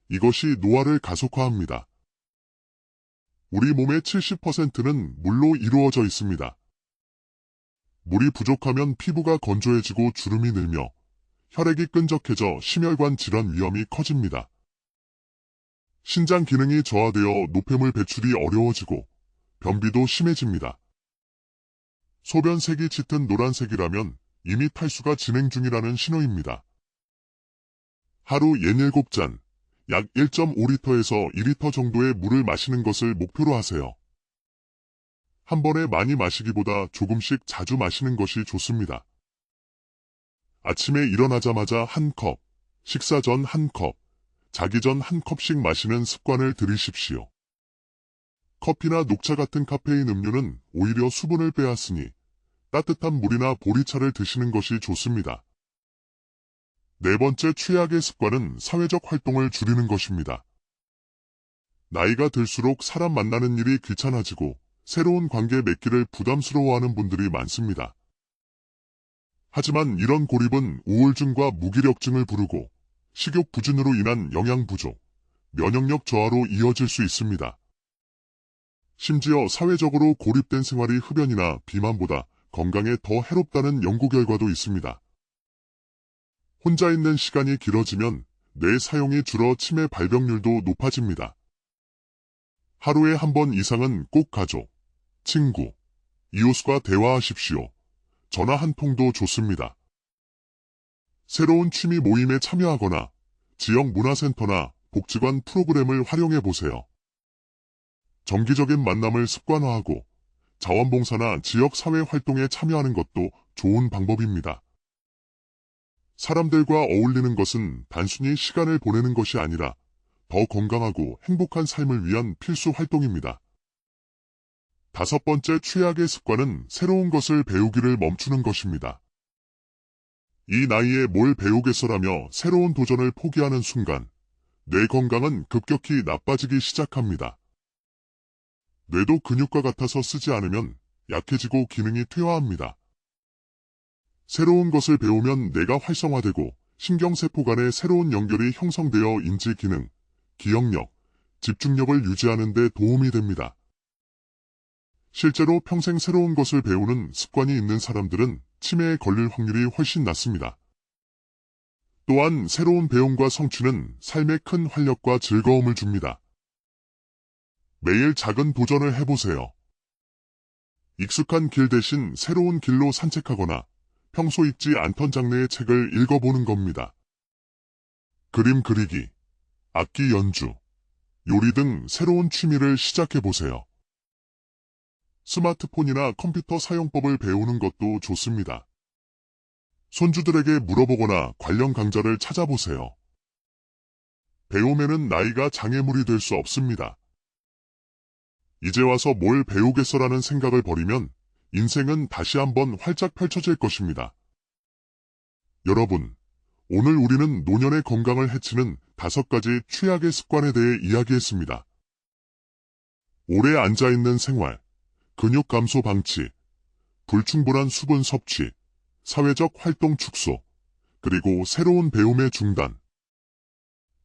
이것이 노화를 가속화합니다. 우리 몸의 70%는 물로 이루어져 있습니다. 물이 부족하면 피부가 건조해지고 주름이 늘며 혈액이 끈적해져 심혈관 질환 위험이 커집니다. 신장 기능이 저하되어 노폐물 배출이 어려워지고 변비도 심해집니다. 소변색이 짙은 노란색이라면 이미 탈수가 진행 중이라는 신호입니다. 하루 67잔, 약 1.5리터에서 2리터 정도의 물을 마시는 것을 목표로 하세요. 한 번에 많이 마시기보다 조금씩 자주 마시는 것이 좋습니다. 아침에 일어나자마자 한 컵, 식사 전 한 컵, 자기 전 한 컵씩 마시는 습관을 들이십시오. 커피나 녹차 같은 카페인 음료는 오히려 수분을 빼앗으니 따뜻한 물이나 보리차를 드시는 것이 좋습니다. 네 번째 최악의 습관은 사회적 활동을 줄이는 것입니다. 나이가 들수록 사람 만나는 일이 귀찮아지고 새로운 관계 맺기를 부담스러워하는 분들이 많습니다. 하지만 이런 고립은 우울증과 무기력증을 부르고 식욕 부진으로 인한 영양 부족, 면역력 저하로 이어질 수 있습니다. 심지어 사회적으로 고립된 생활이 흡연이나 비만보다 건강에 더 해롭다는 연구 결과도 있습니다. 혼자 있는 시간이 길어지면 뇌 사용이 줄어 치매 발병률도 높아집니다. 하루에 한 번 이상은 꼭 가족, 친구, 이웃과 대화하십시오. 전화 한 통도 좋습니다. 새로운 취미 모임에 참여하거나 지역 문화센터나 복지관 프로그램을 활용해 보세요. 정기적인 만남을 습관화하고 자원봉사나 지역사회 활동에 참여하는 것도 좋은 방법입니다. 사람들과 어울리는 것은 단순히 시간을 보내는 것이 아니라 더 건강하고 행복한 삶을 위한 필수 활동입니다. 다섯 번째 최악의 습관은 새로운 것을 배우기를 멈추는 것입니다. 이 나이에 뭘 배우겠어라며 새로운 도전을 포기하는 순간 뇌 건강은 급격히 나빠지기 시작합니다. 뇌도 근육과 같아서 쓰지 않으면 약해지고 기능이 퇴화합니다. 새로운 것을 배우면 뇌가 활성화되고 신경세포 간의 새로운 연결이 형성되어 인지 기능, 기억력, 집중력을 유지하는 데 도움이 됩니다. 실제로 평생 새로운 것을 배우는 습관이 있는 사람들은 치매에 걸릴 확률이 훨씬 낮습니다. 또한 새로운 배움과 성취는 삶에 큰 활력과 즐거움을 줍니다. 매일 작은 도전을 해보세요. 익숙한 길 대신 새로운 길로 산책하거나 평소 읽지 않던 장르의 책을 읽어보는 겁니다. 그림 그리기, 악기 연주, 요리 등 새로운 취미를 시작해보세요. 스마트폰이나 컴퓨터 사용법을 배우는 것도 좋습니다. 손주들에게 물어보거나 관련 강좌를 찾아보세요. 배움에는 나이가 장애물이 될 수 없습니다. 이제 와서 뭘 배우겠어라는 생각을 버리면 인생은 다시 한번 활짝 펼쳐질 것입니다. 여러분, 오늘 우리는 노년의 건강을 해치는 5가지 최악의 습관에 대해 이야기했습니다. 오래 앉아있는 생활, 근육 감소 방치, 불충분한 수분 섭취, 사회적 활동 축소, 그리고 새로운 배움의 중단.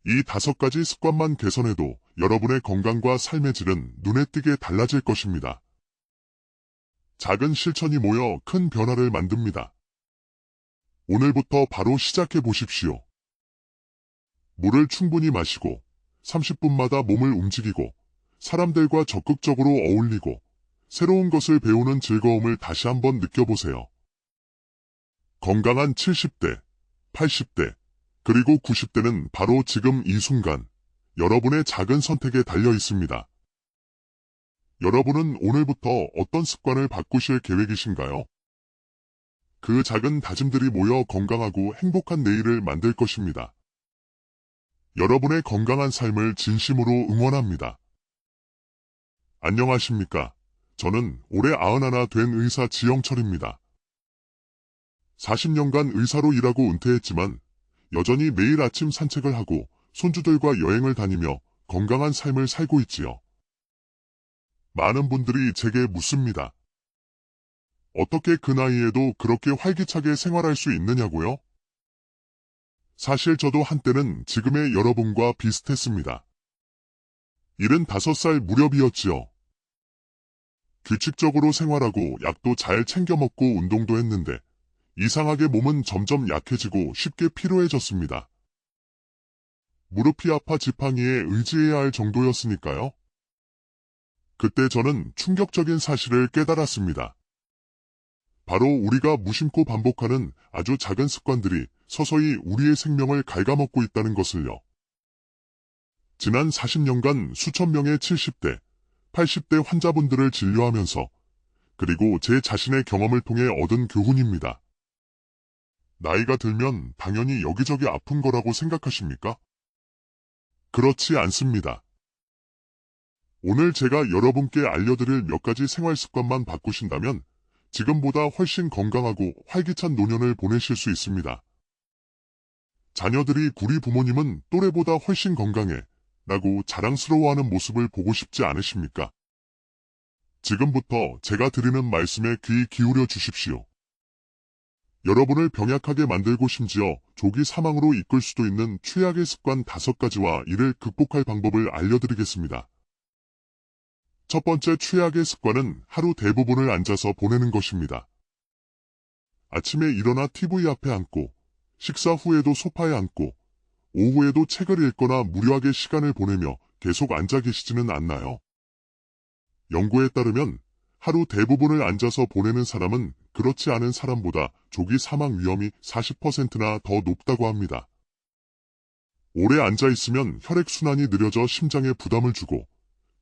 이 5가지 습관만 개선해도 여러분의 건강과 삶의 질은 눈에 띄게 달라질 것입니다. 작은 실천이 모여 큰 변화를 만듭니다. 오늘부터 바로 시작해 보십시오. 물을 충분히 마시고 30분마다 몸을 움직이고 사람들과 적극적으로 어울리고 새로운 것을 배우는 즐거움을 다시 한번 느껴보세요. 건강한 70대, 80대, 그리고 90대는 바로 지금 이 순간 여러분의 작은 선택에 달려 있습니다. 여러분은 오늘부터 어떤 습관을 바꾸실 계획이신가요? 그 작은 다짐들이 모여 건강하고 행복한 내일을 만들 것입니다. 여러분의 건강한 삶을 진심으로 응원합니다. 안녕하십니까? 저는 올해 91 된 의사 지영철입니다. 40년간 의사로 일하고 은퇴했지만 여전히 매일 아침 산책을 하고 손주들과 여행을 다니며 건강한 삶을 살고 있지요. 많은 분들이 제게 묻습니다. 어떻게 그 나이에도 그렇게 활기차게 생활할 수 있느냐고요? 사실 저도 한때는 지금의 여러분과 비슷했습니다. 75살 무렵이었지요. 규칙적으로 생활하고 약도 잘 챙겨 먹고 운동도 했는데 이상하게 몸은 점점 약해지고 쉽게 피로해졌습니다. 무릎이 아파 지팡이에 의지해야 할 정도였으니까요. 그때 저는 충격적인 사실을 깨달았습니다. 바로 우리가 무심코 반복하는 아주 작은 습관들이 서서히 우리의 생명을 갉아먹고 있다는 것을요. 지난 40년간 수천 명의 70대, 80대 환자분들을 진료하면서 그리고 제 자신의 경험을 통해 얻은 교훈입니다. 나이가 들면 당연히 여기저기 아픈 거라고 생각하십니까? 그렇지 않습니다. 오늘 제가 여러분께 알려드릴 몇 가지 생활 습관만 바꾸신다면 지금보다 훨씬 건강하고 활기찬 노년을 보내실 수 있습니다. 자녀들이 우리 부모님은 또래보다 훨씬 건강해 라고 자랑스러워하는 모습을 보고 싶지 않으십니까? 지금부터 제가 드리는 말씀에 귀 기울여 주십시오. 여러분을 병약하게 만들고 심지어 조기 사망으로 이끌 수도 있는 최악의 습관 5가지와 이를 극복할 방법을 알려드리겠습니다. 첫 번째 최악의 습관은 하루 대부분을 앉아서 보내는 것입니다. 아침에 일어나 TV 앞에 앉고, 식사 후에도 소파에 앉고, 오후에도 책을 읽거나 무료하게 시간을 보내며 계속 앉아 계시지는 않나요? 연구에 따르면 하루 대부분을 앉아서 보내는 사람은 그렇지 않은 사람보다 조기 사망 위험이 40%나 더 높다고 합니다. 오래 앉아 있으면 혈액순환이 느려져 심장에 부담을 주고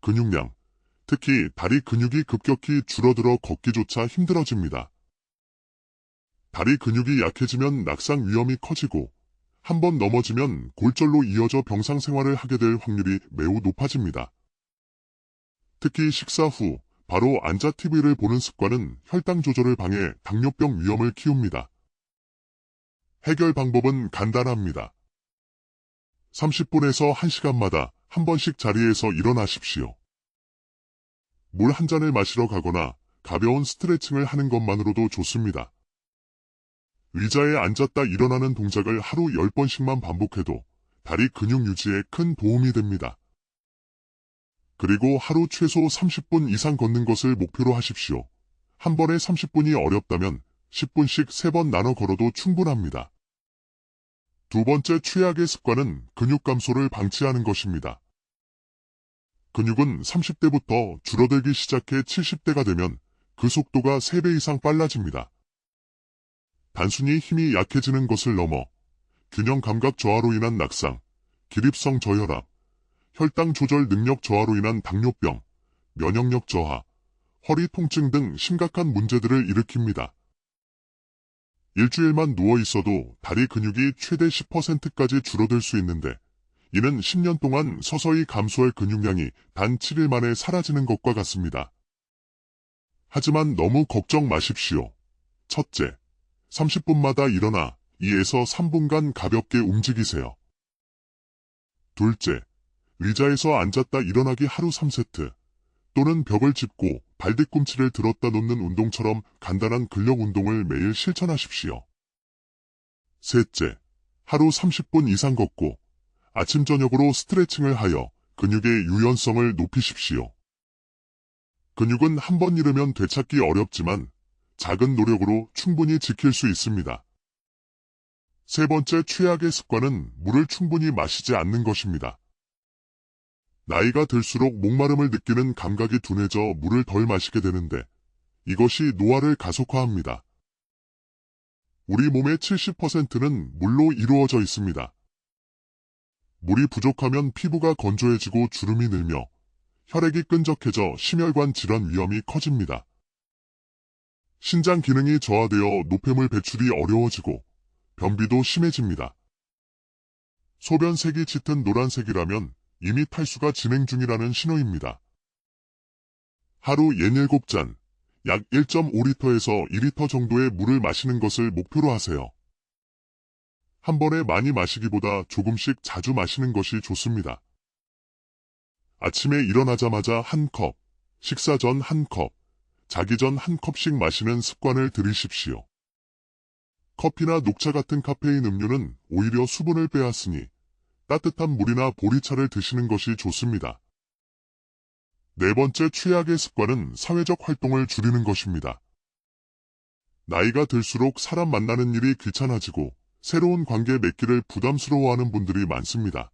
근육량, 특히 다리 근육이 급격히 줄어들어 걷기조차 힘들어집니다. 다리 근육이 약해지면 낙상 위험이 커지고 한번 넘어지면 골절로 이어져 병상 생활을 하게 될 확률이 매우 높아집니다. 특히 식사 후 바로 앉아 TV를 보는 습관은 혈당 조절을 방해 당뇨병 위험을 키웁니다. 해결 방법은 간단합니다. 30분에서 1시간마다 한 번씩 자리에서 일어나십시오. 물 한 잔을 마시러 가거나 가벼운 스트레칭을 하는 것만으로도 좋습니다. 의자에 앉았다 일어나는 동작을 하루 10번씩만 반복해도 다리 근육 유지에 큰 도움이 됩니다. 그리고 하루 최소 30분 이상 걷는 것을 목표로 하십시오. 한 번에 30분이 어렵다면 10분씩 3번 나눠 걸어도 충분합니다. 두 번째 최악의 습관은 근육 감소를 방치하는 것입니다. 근육은 30대부터 줄어들기 시작해 70대가 되면 그 속도가 3배 이상 빨라집니다. 단순히 힘이 약해지는 것을 넘어 균형 감각 저하로 인한 낙상, 기립성 저혈압, 혈당 조절 능력 저하로 인한 당뇨병, 면역력 저하, 허리 통증 등 심각한 문제들을 일으킵니다. 일주일만 누워 있어도 다리 근육이 최대 10%까지 줄어들 수 있는데 이는 10년 동안 서서히 감소할 근육량이 단 7일 만에 사라지는 것과 같습니다. 하지만 너무 걱정 마십시오. 첫째, 30분마다 일어나 2에서 3분간 가볍게 움직이세요. 둘째, 의자에서 앉았다 일어나기 하루 3세트 또는 벽을 짚고 발뒤꿈치를 들었다 놓는 운동처럼 간단한 근력 운동을 매일 실천하십시오. 셋째, 하루 30분 이상 걷고 아침 저녁으로 스트레칭을 하여 근육의 유연성을 높이십시오. 근육은 한 번 잃으면 되찾기 어렵지만 작은 노력으로 충분히 지킬 수 있습니다. 세 번째 최악의 습관은 물을 충분히 마시지 않는 것입니다. 나이가 들수록 목마름을 느끼는 감각이 둔해져 물을 덜 마시게 되는데 이것이 노화를 가속화합니다. 우리 몸의 70%는 물로 이루어져 있습니다. 물이 부족하면 피부가 건조해지고 주름이 늘며 혈액이 끈적해져 심혈관 질환 위험이 커집니다. 신장 기능이 저하되어 노폐물 배출이 어려워지고 변비도 심해집니다. 소변색이 짙은 노란색이라면 이미 탈수가 진행 중이라는 신호입니다. 하루 67잔, 약 1.5리터에서 2리터 정도의 물을 마시는 것을 목표로 하세요. 한 번에 많이 마시기보다 조금씩 자주 마시는 것이 좋습니다. 아침에 일어나자마자 한 컵, 식사 전 한 컵, 자기 전 한 컵씩 마시는 습관을 들이십시오. 커피나 녹차 같은 카페인 음료는 오히려 수분을 빼앗으니 따뜻한 물이나 보리차를 드시는 것이 좋습니다. 네 번째 최악의 습관은 사회적 활동을 줄이는 것입니다. 나이가 들수록 사람 만나는 일이 귀찮아지고 새로운 관계 맺기를 부담스러워하는 분들이 많습니다.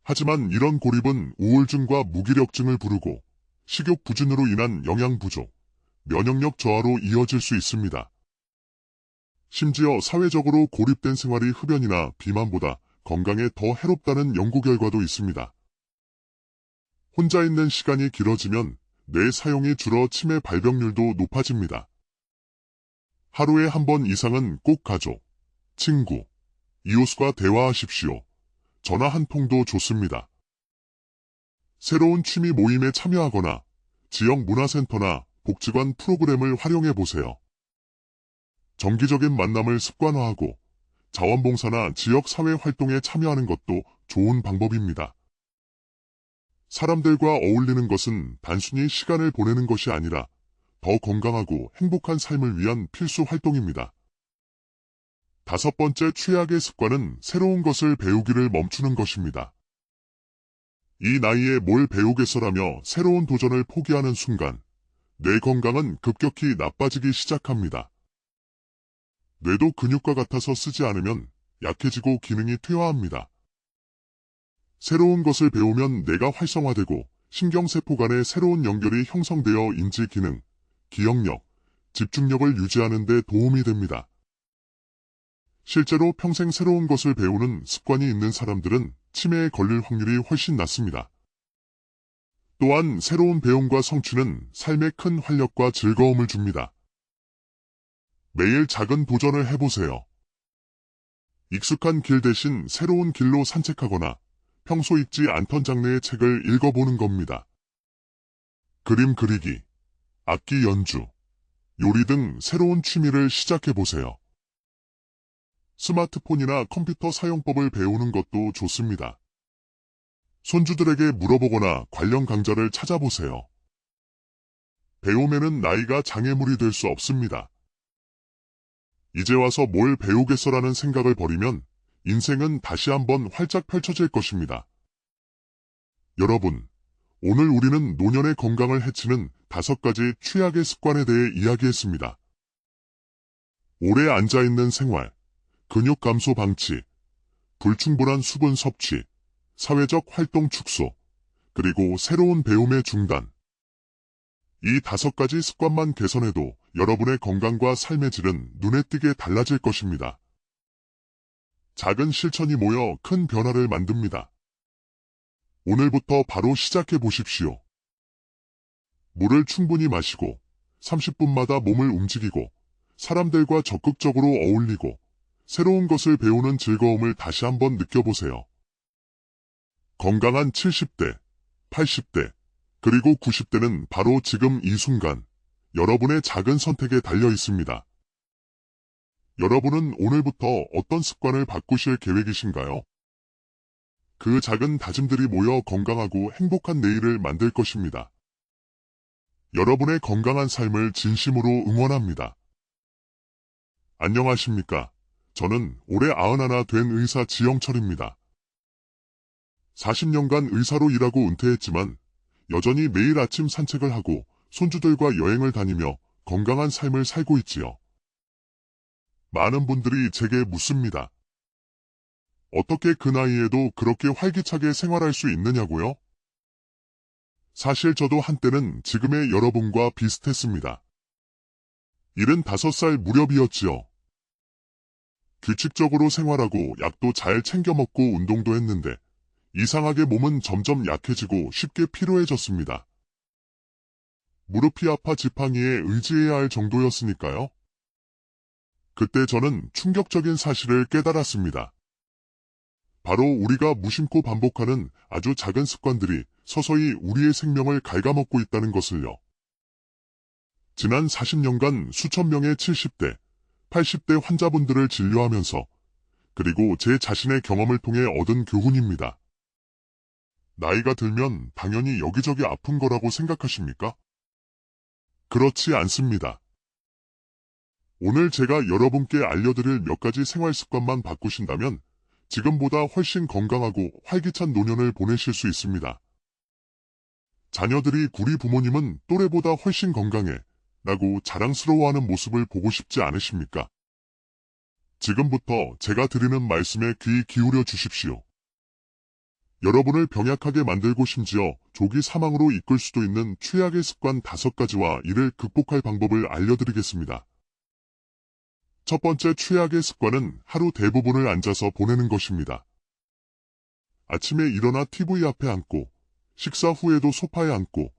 하지만 이런 고립은 우울증과 무기력증을 부르고 식욕 부진으로 인한 영양 부족, 면역력 저하로 이어질 수 있습니다. 심지어 사회적으로 고립된 생활이 흡연이나 비만보다 건강에 더 해롭다는 연구 결과도 있습니다. 혼자 있는 시간이 길어지면 뇌 사용이 줄어 치매 발병률도 높아집니다. 하루에 한 번 이상은 꼭 가족, 친구, 이웃과 대화하십시오. 전화 한 통도 좋습니다. 새로운 취미 모임에 참여하거나 지역 문화센터나 복지관 프로그램을 활용해 보세요. 정기적인 만남을 습관화하고 자원봉사나 지역사회 활동에 참여하는 것도 좋은 방법입니다. 사람들과 어울리는 것은 단순히 시간을 보내는 것이 아니라 더 건강하고 행복한 삶을 위한 필수 활동입니다. 5번째 최악의 습관은 새로운 것을 배우기를 멈추는 것입니다. 이 나이에 뭘 배우겠어라며 새로운 도전을 포기하는 순간 뇌 건강은 급격히 나빠지기 시작합니다. 뇌도 근육과 같아서 쓰지 않으면 약해지고 기능이 퇴화합니다. 새로운 것을 배우면 뇌가 활성화되고 신경세포 간의 새로운 연결이 형성되어 인지 기능, 기억력, 집중력을 유지하는 데 도움이 됩니다. 실제로 평생 새로운 것을 배우는 습관이 있는 사람들은 치매에 걸릴 확률이 훨씬 낮습니다. 또한 새로운 배움과 성취는 삶에 큰 활력과 즐거움을 줍니다. 매일 작은 도전을 해보세요. 익숙한 길 대신 새로운 길로 산책하거나 평소 읽지 않던 장르의 책을 읽어보는 겁니다. 그림 그리기, 악기 연주, 요리 등 새로운 취미를 시작해보세요. 스마트폰이나 컴퓨터 사용법을 배우는 것도 좋습니다. 손주들에게 물어보거나 관련 강좌를 찾아보세요. 배움에는 나이가 장애물이 될 수 없습니다. 이제 와서 뭘 배우겠어라는 생각을 버리면 인생은 다시 한번 활짝 펼쳐질 것입니다. 여러분, 오늘 우리는 노년의 건강을 해치는 5가지 최악의 습관에 대해 이야기했습니다. 오래 앉아있는 생활, 근육 감소 방치, 불충분한 수분 섭취, 사회적 활동 축소, 그리고 새로운 배움의 중단. 이 5가지 습관만 개선해도 여러분의 건강과 삶의 질은 눈에 띄게 달라질 것입니다. 작은 실천이 모여 큰 변화를 만듭니다. 오늘부터 바로 시작해 보십시오. 물을 충분히 마시고 30분마다 몸을 움직이고 사람들과 적극적으로 어울리고 새로운 것을 배우는 즐거움을 다시 한번 느껴보세요. 건강한 70대, 80대, 그리고 90대는 바로 지금 이 순간 여러분의 작은 선택에 달려 있습니다. 여러분은 오늘부터 어떤 습관을 바꾸실 계획이신가요? 그 작은 다짐들이 모여 건강하고 행복한 내일을 만들 것입니다. 여러분의 건강한 삶을 진심으로 응원합니다. 안녕하십니까? 저는 올해 91 된 의사 지영철입니다. 40년간 의사로 일하고 은퇴했지만 여전히 매일 아침 산책을 하고 손주들과 여행을 다니며 건강한 삶을 살고 있지요. 많은 분들이 제게 묻습니다. 어떻게 그 나이에도 그렇게 활기차게 생활할 수 있느냐고요? 사실 저도 한때는 지금의 여러분과 비슷했습니다. 75살 무렵이었지요. 규칙적으로 생활하고 약도 잘 챙겨 먹고 운동도 했는데 이상하게 몸은 점점 약해지고 쉽게 피로해졌습니다. 무릎이 아파 지팡이에 의지해야 할 정도였으니까요. 그때 저는 충격적인 사실을 깨달았습니다. 바로 우리가 무심코 반복하는 아주 작은 습관들이 서서히 우리의 생명을 갉아먹고 있다는 것을요. 지난 40년간 수천 명의 70대, 80대 환자분들을 진료하면서 그리고 제 자신의 경험을 통해 얻은 교훈입니다. 나이가 들면 당연히 여기저기 아픈 거라고 생각하십니까? 그렇지 않습니다. 오늘 제가 여러분께 알려드릴 몇 가지 생활 습관만 바꾸신다면 지금보다 훨씬 건강하고 활기찬 노년을 보내실 수 있습니다. 자녀들이 우리 부모님은 또래보다 훨씬 건강해 라고 자랑스러워하는 모습을 보고 싶지 않으십니까? 지금부터 제가 드리는 말씀에 귀 기울여 주십시오. 여러분을 병약하게 만들고 심지어 조기 사망으로 이끌 수도 있는 최악의 습관 5가지와 이를 극복할 방법을 알려드리겠습니다. 첫 번째 최악의 습관은 하루 대부분을 앉아서 보내는 것입니다. 아침에 일어나 TV 앞에 앉고 식사 후에도 소파에 앉고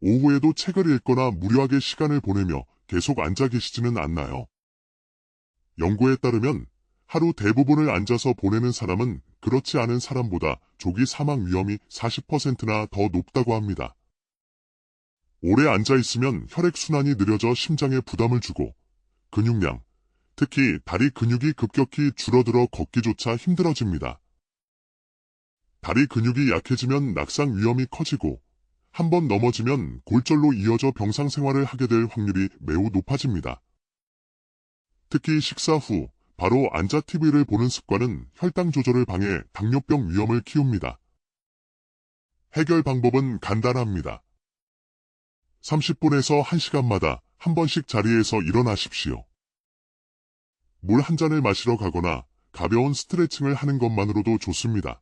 오후에도 책을 읽거나 무료하게 시간을 보내며 계속 앉아 계시지는 않나요? 연구에 따르면 하루 대부분을 앉아서 보내는 사람은 그렇지 않은 사람보다 조기 사망 위험이 40%나 더 높다고 합니다. 오래 앉아있으면 혈액순환이 느려져 심장에 부담을 주고 근육량, 특히 다리 근육이 급격히 줄어들어 걷기조차 힘들어집니다. 다리 근육이 약해지면 낙상 위험이 커지고 한번 넘어지면 골절로 이어져 병상 생활을 하게 될 확률이 매우 높아집니다. 특히 식사 후 바로 앉아 TV를 보는 습관은 혈당 조절을 방해 당뇨병 위험을 키웁니다. 해결 방법은 간단합니다. 30분에서 1시간마다 한 번씩 자리에서 일어나십시오. 물 한 잔을 마시러 가거나 가벼운 스트레칭을 하는 것만으로도 좋습니다.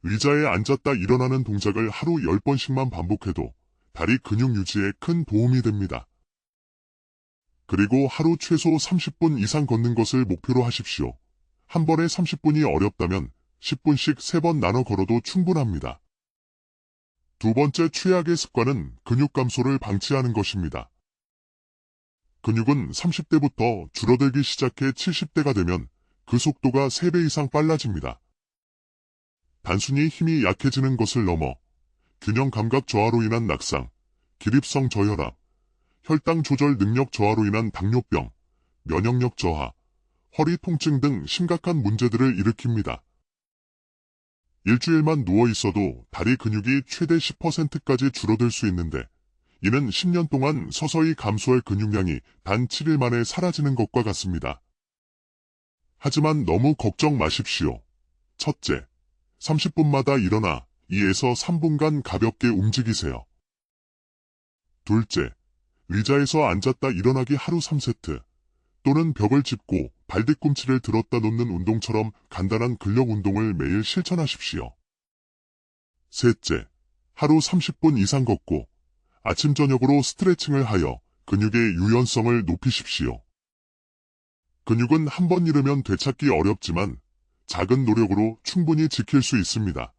의자에 앉았다 일어나는 동작을 하루 10번씩만 반복해도 다리 근육 유지에 큰 도움이 됩니다. 그리고 하루 최소 30분 이상 걷는 것을 목표로 하십시오. 한 번에 30분이 어렵다면 10분씩 3번 나눠 걸어도 충분합니다. 두 번째 최악의 습관은 근육 감소를 방치하는 것입니다. 근육은 30대부터 줄어들기 시작해 70대가 되면 그 속도가 3배 이상 빨라집니다. 단순히 힘이 약해지는 것을 넘어 균형 감각 저하로 인한 낙상, 기립성 저혈압, 혈당 조절 능력 저하로 인한 당뇨병, 면역력 저하, 허리 통증 등 심각한 문제들을 일으킵니다. 일주일만 누워 있어도 다리 근육이 최대 10%까지 줄어들 수 있는데 이는 10년 동안 서서히 감소할 근육량이 단 7일 만에 사라지는 것과 같습니다. 하지만 너무 걱정 마십시오. 첫째, 30분마다 일어나 2에서 3분간 가볍게 움직이세요. 둘째, 의자에서 앉았다 일어나기 하루 3세트 또는 벽을 짚고 발뒤꿈치를 들었다 놓는 운동처럼 간단한 근력 운동을 매일 실천하십시오. 셋째, 하루 30분 이상 걷고 아침 저녁으로 스트레칭을 하여 근육의 유연성을 높이십시오. 근육은 한 번 잃으면 되찾기 어렵지만 작은 노력으로 충분히 지킬 수 있습니다.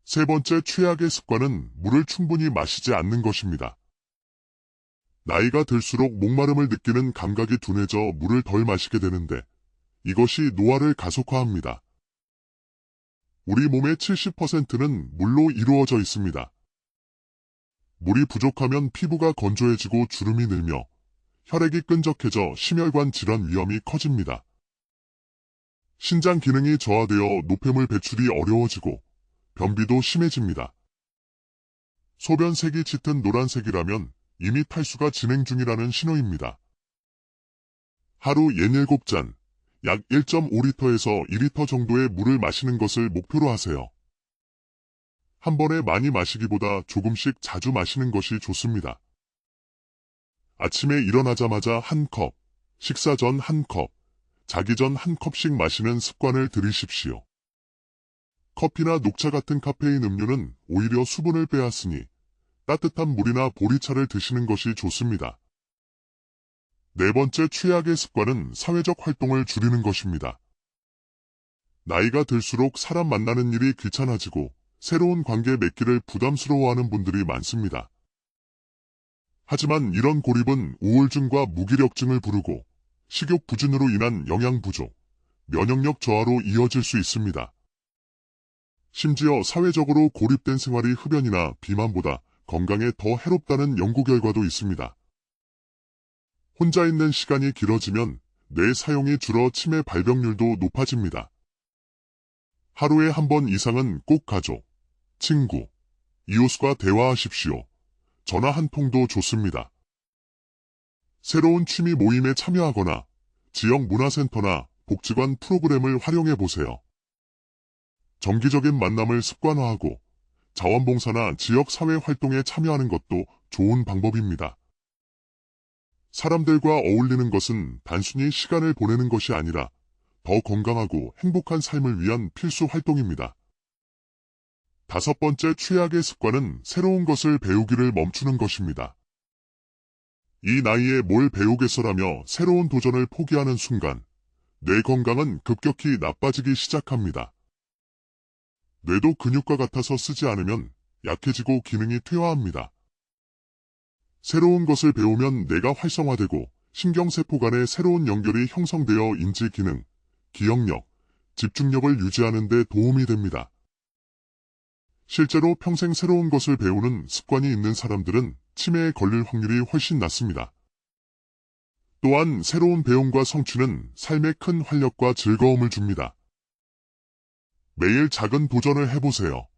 세 번째 최악의 습관은 물을 충분히 마시지 않는 것입니다. 나이가 들수록 목마름을 느끼는 감각이 둔해져 물을 덜 마시게 되는데 이것이 노화를 가속화합니다. 우리 몸의 70%는 물로 이루어져 있습니다. 물이 부족하면 피부가 건조해지고 주름이 늘며 혈액이 끈적해져 심혈관 질환 위험이 커집니다. 신장 기능이 저하되어 노폐물 배출이 어려워지고 변비도 심해집니다. 소변색이 짙은 노란색이라면 이미 탈수가 진행 중이라는 신호입니다. 하루 67잔, 약 1.5리터에서 2리터 정도의 물을 마시는 것을 목표로 하세요. 한 번에 많이 마시기보다 조금씩 자주 마시는 것이 좋습니다. 아침에 일어나자마자 한 컵, 식사 전 한 컵, 자기 전 한 컵씩 마시는 습관을 들이십시오. 커피나 녹차 같은 카페인 음료는 오히려 수분을 빼앗으니 따뜻한 물이나 보리차를 드시는 것이 좋습니다. 네 번째 최악의 습관은 사회적 활동을 줄이는 것입니다. 나이가 들수록 사람 만나는 일이 귀찮아지고 새로운 관계 맺기를 부담스러워하는 분들이 많습니다. 하지만 이런 고립은 우울증과 무기력증을 부르고 식욕 부진으로 인한 영양 부족, 면역력 저하로 이어질 수 있습니다. 심지어 사회적으로 고립된 생활이 흡연이나 비만보다 건강에 더 해롭다는 연구 결과도 있습니다. 혼자 있는 시간이 길어지면 뇌 사용이 줄어 치매 발병률도 높아집니다. 하루에 한 번 이상은 꼭 가족, 친구, 이웃과 대화하십시오. 전화 한 통도 좋습니다. 새로운 취미 모임에 참여하거나 지역 문화센터나 복지관 프로그램을 활용해 보세요. 정기적인 만남을 습관화하고 자원봉사나 지역사회 활동에 참여하는 것도 좋은 방법입니다. 사람들과 어울리는 것은 단순히 시간을 보내는 것이 아니라 더 건강하고 행복한 삶을 위한 필수 활동입니다. 다섯 번째 최악의 습관은 새로운 것을 배우기를 멈추는 것입니다. 이 나이에 뭘 배우겠어라며 새로운 도전을 포기하는 순간 뇌 건강은 급격히 나빠지기 시작합니다. 뇌도 근육과 같아서 쓰지 않으면 약해지고 기능이 퇴화합니다. 새로운 것을 배우면 뇌가 활성화되고 신경세포 간의 새로운 연결이 형성되어 인지 기능, 기억력, 집중력을 유지하는 데 도움이 됩니다. 실제로 평생 새로운 것을 배우는 습관이 있는 사람들은 치매에 걸릴 확률이 훨씬 낮습니다. 또한 새로운 배움과 성취는 삶에 큰 활력과 즐거움을 줍니다. 매일 작은 도전을 해보세요.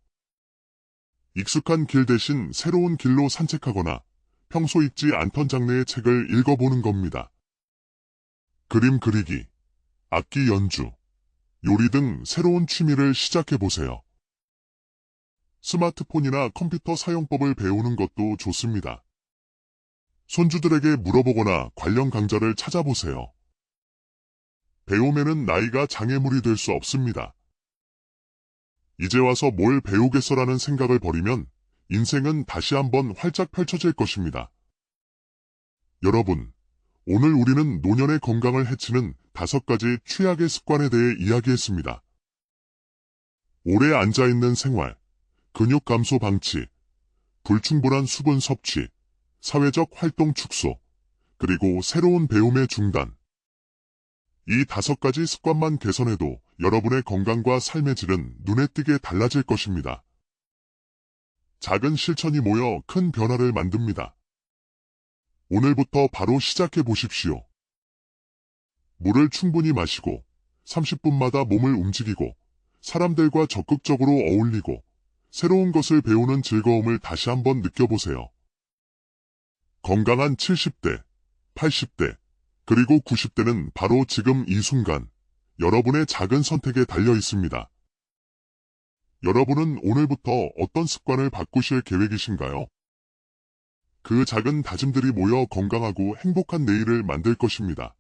익숙한 길 대신 새로운 길로 산책하거나 평소 읽지 않던 장르의 책을 읽어보는 겁니다. 그림 그리기, 악기 연주, 요리 등 새로운 취미를 시작해보세요. 스마트폰이나 컴퓨터 사용법을 배우는 것도 좋습니다. 손주들에게 물어보거나 관련 강좌를 찾아보세요. 배움에는 나이가 장애물이 될 수 없습니다. 이제 와서 뭘 배우겠어라는 생각을 버리면 인생은 다시 한번 활짝 펼쳐질 것입니다. 여러분, 오늘 우리는 노년의 건강을 해치는 5가지 최악의 습관에 대해 이야기했습니다. 오래 앉아있는 생활, 근육 감소 방치, 불충분한 수분 섭취, 사회적 활동 축소, 그리고 새로운 배움의 중단. 이 5가지 습관만 개선해도 여러분의 건강과 삶의 질은 눈에 띄게 달라질 것입니다. 작은 실천이 모여 큰 변화를 만듭니다. 오늘부터 바로 시작해 보십시오. 물을 충분히 마시고 30분마다 몸을 움직이고 사람들과 적극적으로 어울리고 새로운 것을 배우는 즐거움을 다시 한번 느껴보세요. 건강한 70대, 80대, 그리고 90대는 바로 지금 이 순간 여러분의 작은 선택에 달려 있습니다. 여러분은 오늘부터 어떤 습관을 바꾸실 계획이신가요? 그 작은 다짐들이 모여 건강하고 행복한 내일을 만들 것입니다.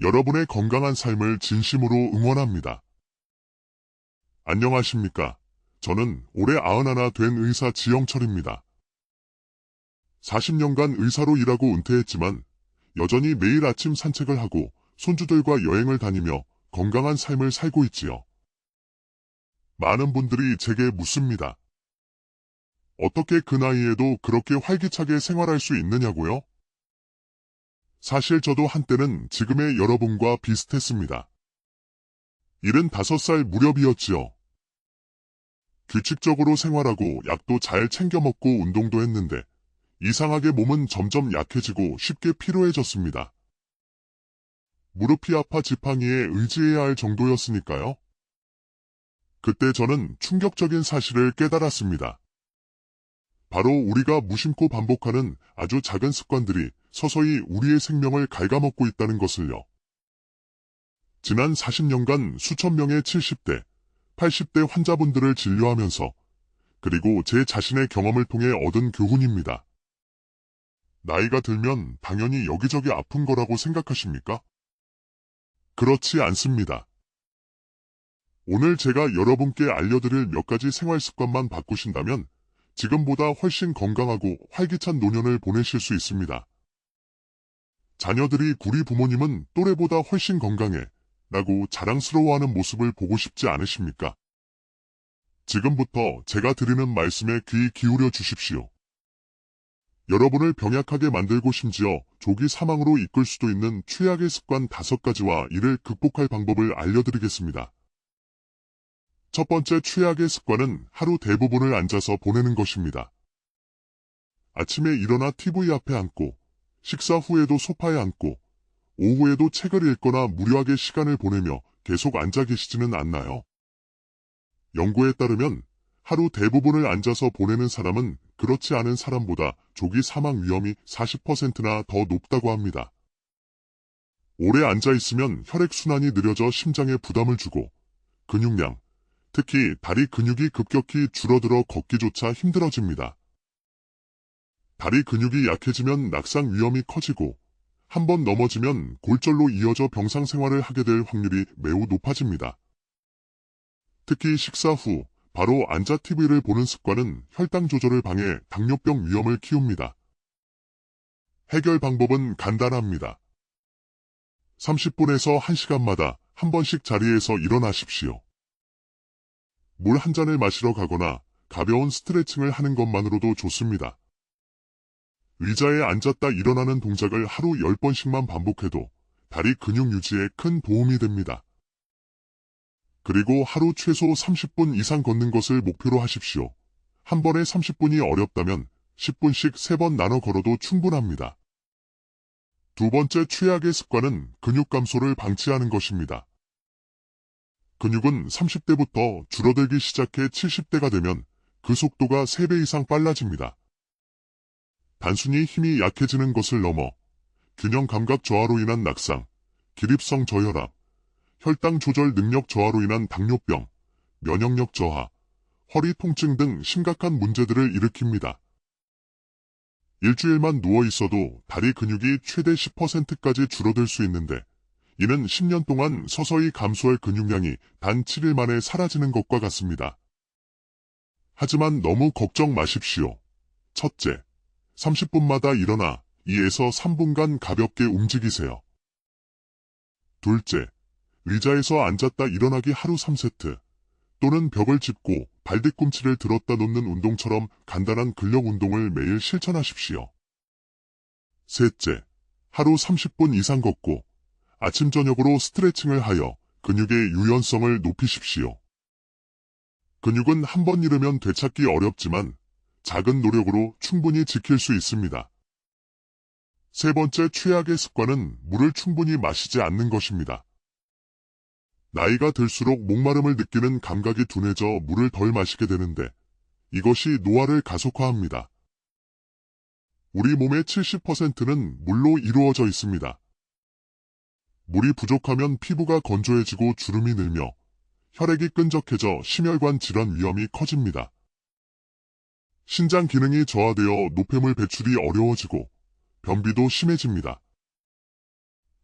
여러분의 건강한 삶을 진심으로 응원합니다. 안녕하십니까? 저는 올해 91 된 의사 지영철입니다. 40년간 의사로 일하고 은퇴했지만 여전히 매일 아침 산책을 하고 손주들과 여행을 다니며 건강한 삶을 살고 있지요. 많은 분들이 제게 묻습니다. 어떻게 그 나이에도 그렇게 활기차게 생활할 수 있느냐고요? 사실 저도 한때는 지금의 여러분과 비슷했습니다. 75살 무렵이었지요. 규칙적으로 생활하고 약도 잘 챙겨 먹고 운동도 했는데 이상하게 몸은 점점 약해지고 쉽게 피로해졌습니다. 무릎이 아파 지팡이에 의지해야 할 정도였으니까요. 그때 저는 충격적인 사실을 깨달았습니다. 바로 우리가 무심코 반복하는 아주 작은 습관들이 서서히 우리의 생명을 갉아먹고 있다는 것을요. 지난 40년간 수천 명의 70대, 80대 환자분들을 진료하면서 그리고 제 자신의 경험을 통해 얻은 교훈입니다. 나이가 들면 당연히 여기저기 아픈 거라고 생각하십니까? 그렇지 않습니다. 오늘 제가 여러분께 알려드릴 몇 가지 생활 습관만 바꾸신다면 지금보다 훨씬 건강하고 활기찬 노년을 보내실 수 있습니다. 자녀들이 우리 부모님은 또래보다 훨씬 건강해 라고 자랑스러워하는 모습을 보고 싶지 않으십니까? 지금부터 제가 드리는 말씀에 귀 기울여 주십시오. 여러분을 병약하게 만들고 심지어 조기 사망으로 이끌 수도 있는 최악의 습관 5가지와 이를 극복할 방법을 알려드리겠습니다. 첫 번째 최악의 습관은 하루 대부분을 앉아서 보내는 것입니다. 아침에 일어나 TV 앞에 앉고, 식사 후에도 소파에 앉고, 오후에도 책을 읽거나 무료하게 시간을 보내며 계속 앉아 계시지는 않나요? 연구에 따르면 하루 대부분을 앉아서 보내는 사람은 그렇지 않은 사람보다 조기 사망 위험이 40%나 더 높다고 합니다. 오래 앉아있으면 혈액순환이 느려져 심장에 부담을 주고 근육량, 특히 다리 근육이 급격히 줄어들어 걷기조차 힘들어집니다. 다리 근육이 약해지면 낙상 위험이 커지고 한번 넘어지면 골절로 이어져 병상 생활을 하게 될 확률이 매우 높아집니다. 특히 식사 후 바로 앉아 TV를 보는 습관은 혈당 조절을 방해 당뇨병 위험을 키웁니다. 해결 방법은 간단합니다. 30분에서 1시간마다 한 번씩 자리에서 일어나십시오. 물 한 잔을 마시러 가거나 가벼운 스트레칭을 하는 것만으로도 좋습니다. 의자에 앉았다 일어나는 동작을 하루 10번씩만 반복해도 다리 근육 유지에 큰 도움이 됩니다. 그리고 하루 최소 30분 이상 걷는 것을 목표로 하십시오. 한 번에 30분이 어렵다면 10분씩 3번 나눠 걸어도 충분합니다. 두 번째 최악의 습관은 근육 감소를 방치하는 것입니다. 근육은 30대부터 줄어들기 시작해 70대가 되면 그 속도가 3배 이상 빨라집니다. 단순히 힘이 약해지는 것을 넘어 균형 감각 저하로 인한 낙상, 기립성 저혈압, 혈당 조절 능력 저하로 인한 당뇨병, 면역력 저하, 허리 통증 등 심각한 문제들을 일으킵니다. 일주일만 누워 있어도 다리 근육이 최대 10%까지 줄어들 수 있는데 이는 10년 동안 서서히 감소할 근육량이 단 7일 만에 사라지는 것과 같습니다. 하지만 너무 걱정 마십시오. 첫째, 30분마다 일어나 2에서 3분간 가볍게 움직이세요. 둘째, 의자에서 앉았다 일어나기 하루 3세트 또는 벽을 짚고 발뒤꿈치를 들었다 놓는 운동처럼 간단한 근력 운동을 매일 실천하십시오. 셋째, 하루 30분 이상 걷고 아침 저녁으로 스트레칭을 하여 근육의 유연성을 높이십시오. 근육은 한 번 잃으면 되찾기 어렵지만 작은 노력으로 충분히 지킬 수 있습니다. 세 번째 최악의 습관은 물을 충분히 마시지 않는 것입니다. 나이가 들수록 목마름을 느끼는 감각이 둔해져 물을 덜 마시게 되는데 이것이 노화를 가속화합니다. 우리 몸의 70%는 물로 이루어져 있습니다. 물이 부족하면 피부가 건조해지고 주름이 늘며 혈액이 끈적해져 심혈관 질환 위험이 커집니다. 신장 기능이 저하되어 노폐물 배출이 어려워지고 변비도 심해집니다.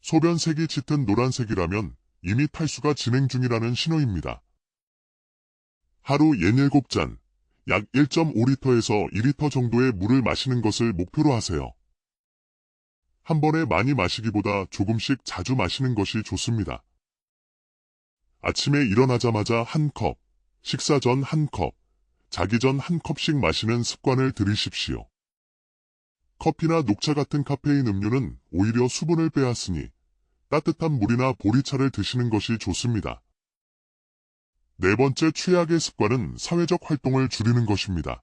소변색이 짙은 노란색이라면 이미 탈수가 진행 중이라는 신호입니다. 하루 67잔, 약 1.5리터에서 2리터 정도의 물을 마시는 것을 목표로 하세요. 한 번에 많이 마시기보다 조금씩 자주 마시는 것이 좋습니다. 아침에 일어나자마자 한 컵, 식사 전 한 컵, 자기 전 한 컵씩 마시는 습관을 들이십시오. 커피나 녹차 같은 카페인 음료는 오히려 수분을 빼앗으니 따뜻한 물이나 보리차를 드시는 것이 좋습니다. 네 번째 최악의 습관은 사회적 활동을 줄이는 것입니다.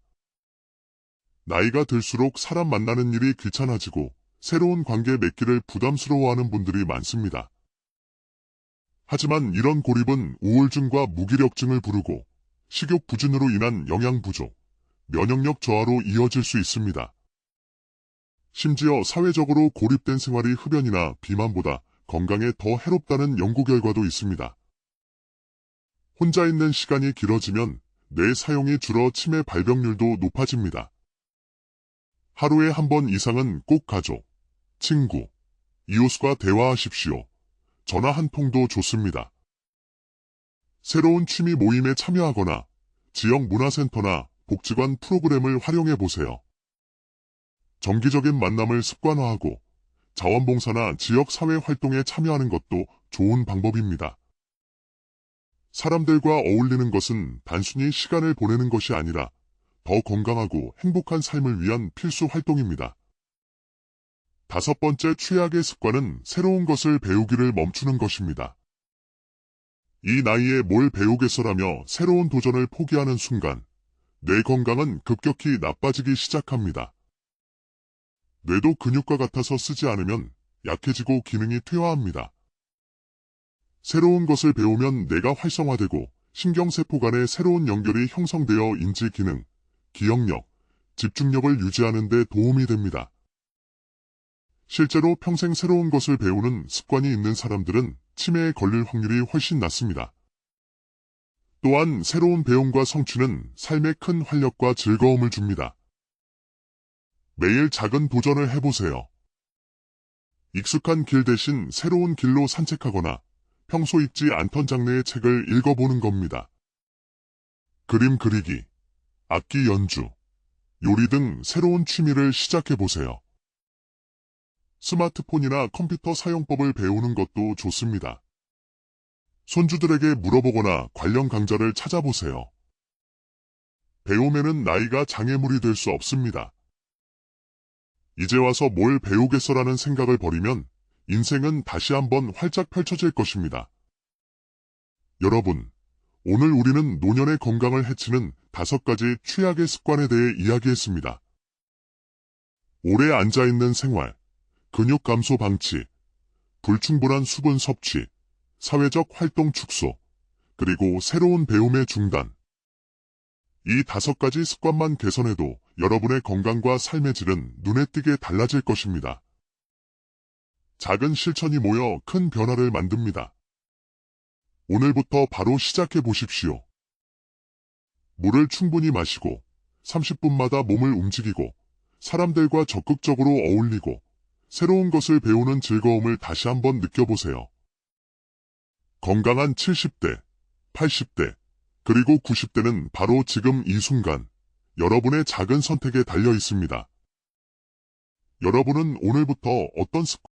나이가 들수록 사람 만나는 일이 귀찮아지고 새로운 관계 맺기를 부담스러워하는 분들이 많습니다. 하지만 이런 고립은 우울증과 무기력증을 부르고 식욕 부진으로 인한 영양 부족, 면역력 저하로 이어질 수 있습니다. 심지어 사회적으로 고립된 생활이 흡연이나 비만보다 건강에 더 해롭다는 연구 결과도 있습니다. 혼자 있는 시간이 길어지면 뇌 사용이 줄어 치매 발병률도 높아집니다. 하루에 한 번 이상은 꼭 가족, 친구, 이웃과 대화하십시오. 전화 한 통도 좋습니다. 새로운 취미 모임에 참여하거나 지역 문화센터나 복지관 프로그램을 활용해 보세요. 정기적인 만남을 습관화하고 자원봉사나 지역사회 활동에 참여하는 것도 좋은 방법입니다. 사람들과 어울리는 것은 단순히 시간을 보내는 것이 아니라 더 건강하고 행복한 삶을 위한 필수 활동입니다. 다섯 번째 최악의 습관은 새로운 것을 배우기를 멈추는 것입니다. 이 나이에 뭘 배우겠어라며 새로운 도전을 포기하는 순간 뇌 건강은 급격히 나빠지기 시작합니다. 뇌도 근육과 같아서 쓰지 않으면 약해지고 기능이 퇴화합니다. 새로운 것을 배우면 뇌가 활성화되고 신경세포 간의 새로운 연결이 형성되어 인지 기능, 기억력, 집중력을 유지하는 데 도움이 됩니다. 실제로 평생 새로운 것을 배우는 습관이 있는 사람들은 치매에 걸릴 확률이 훨씬 낮습니다. 또한 새로운 배움과 성취는 삶에 큰 활력과 즐거움을 줍니다. 매일 작은 도전을 해보세요. 익숙한 길 대신 새로운 길로 산책하거나 평소 읽지 않던 장르의 책을 읽어보는 겁니다. 그림 그리기, 악기 연주, 요리 등 새로운 취미를 시작해보세요. 스마트폰이나 컴퓨터 사용법을 배우는 것도 좋습니다. 손주들에게 물어보거나 관련 강좌를 찾아보세요. 배움에는 나이가 장애물이 될 수 없습니다. 이제 와서 뭘 배우겠어라는 생각을 버리면 인생은 다시 한번 활짝 펼쳐질 것입니다. 여러분, 오늘 우리는 노년의 건강을 해치는 5가지 최악의 습관에 대해 이야기했습니다. 오래 앉아있는 생활, 근육 감소 방치, 불충분한 수분 섭취, 사회적 활동 축소, 그리고 새로운 배움의 중단. 이 5가지 습관만 개선해도 여러분의 건강과 삶의 질은 눈에 띄게 달라질 것입니다. 작은 실천이 모여 큰 변화를 만듭니다. 오늘부터 바로 시작해 보십시오. 물을 충분히 마시고 30분마다 몸을 움직이고 사람들과 적극적으로 어울리고 새로운 것을 배우는 즐거움을 다시 한번 느껴보세요. 건강한 70대, 80대, 그리고 90대는 바로 지금 이 순간 여러분의 작은 선택에 달려 있습니다. 여러분은 오늘부터 어떤 습관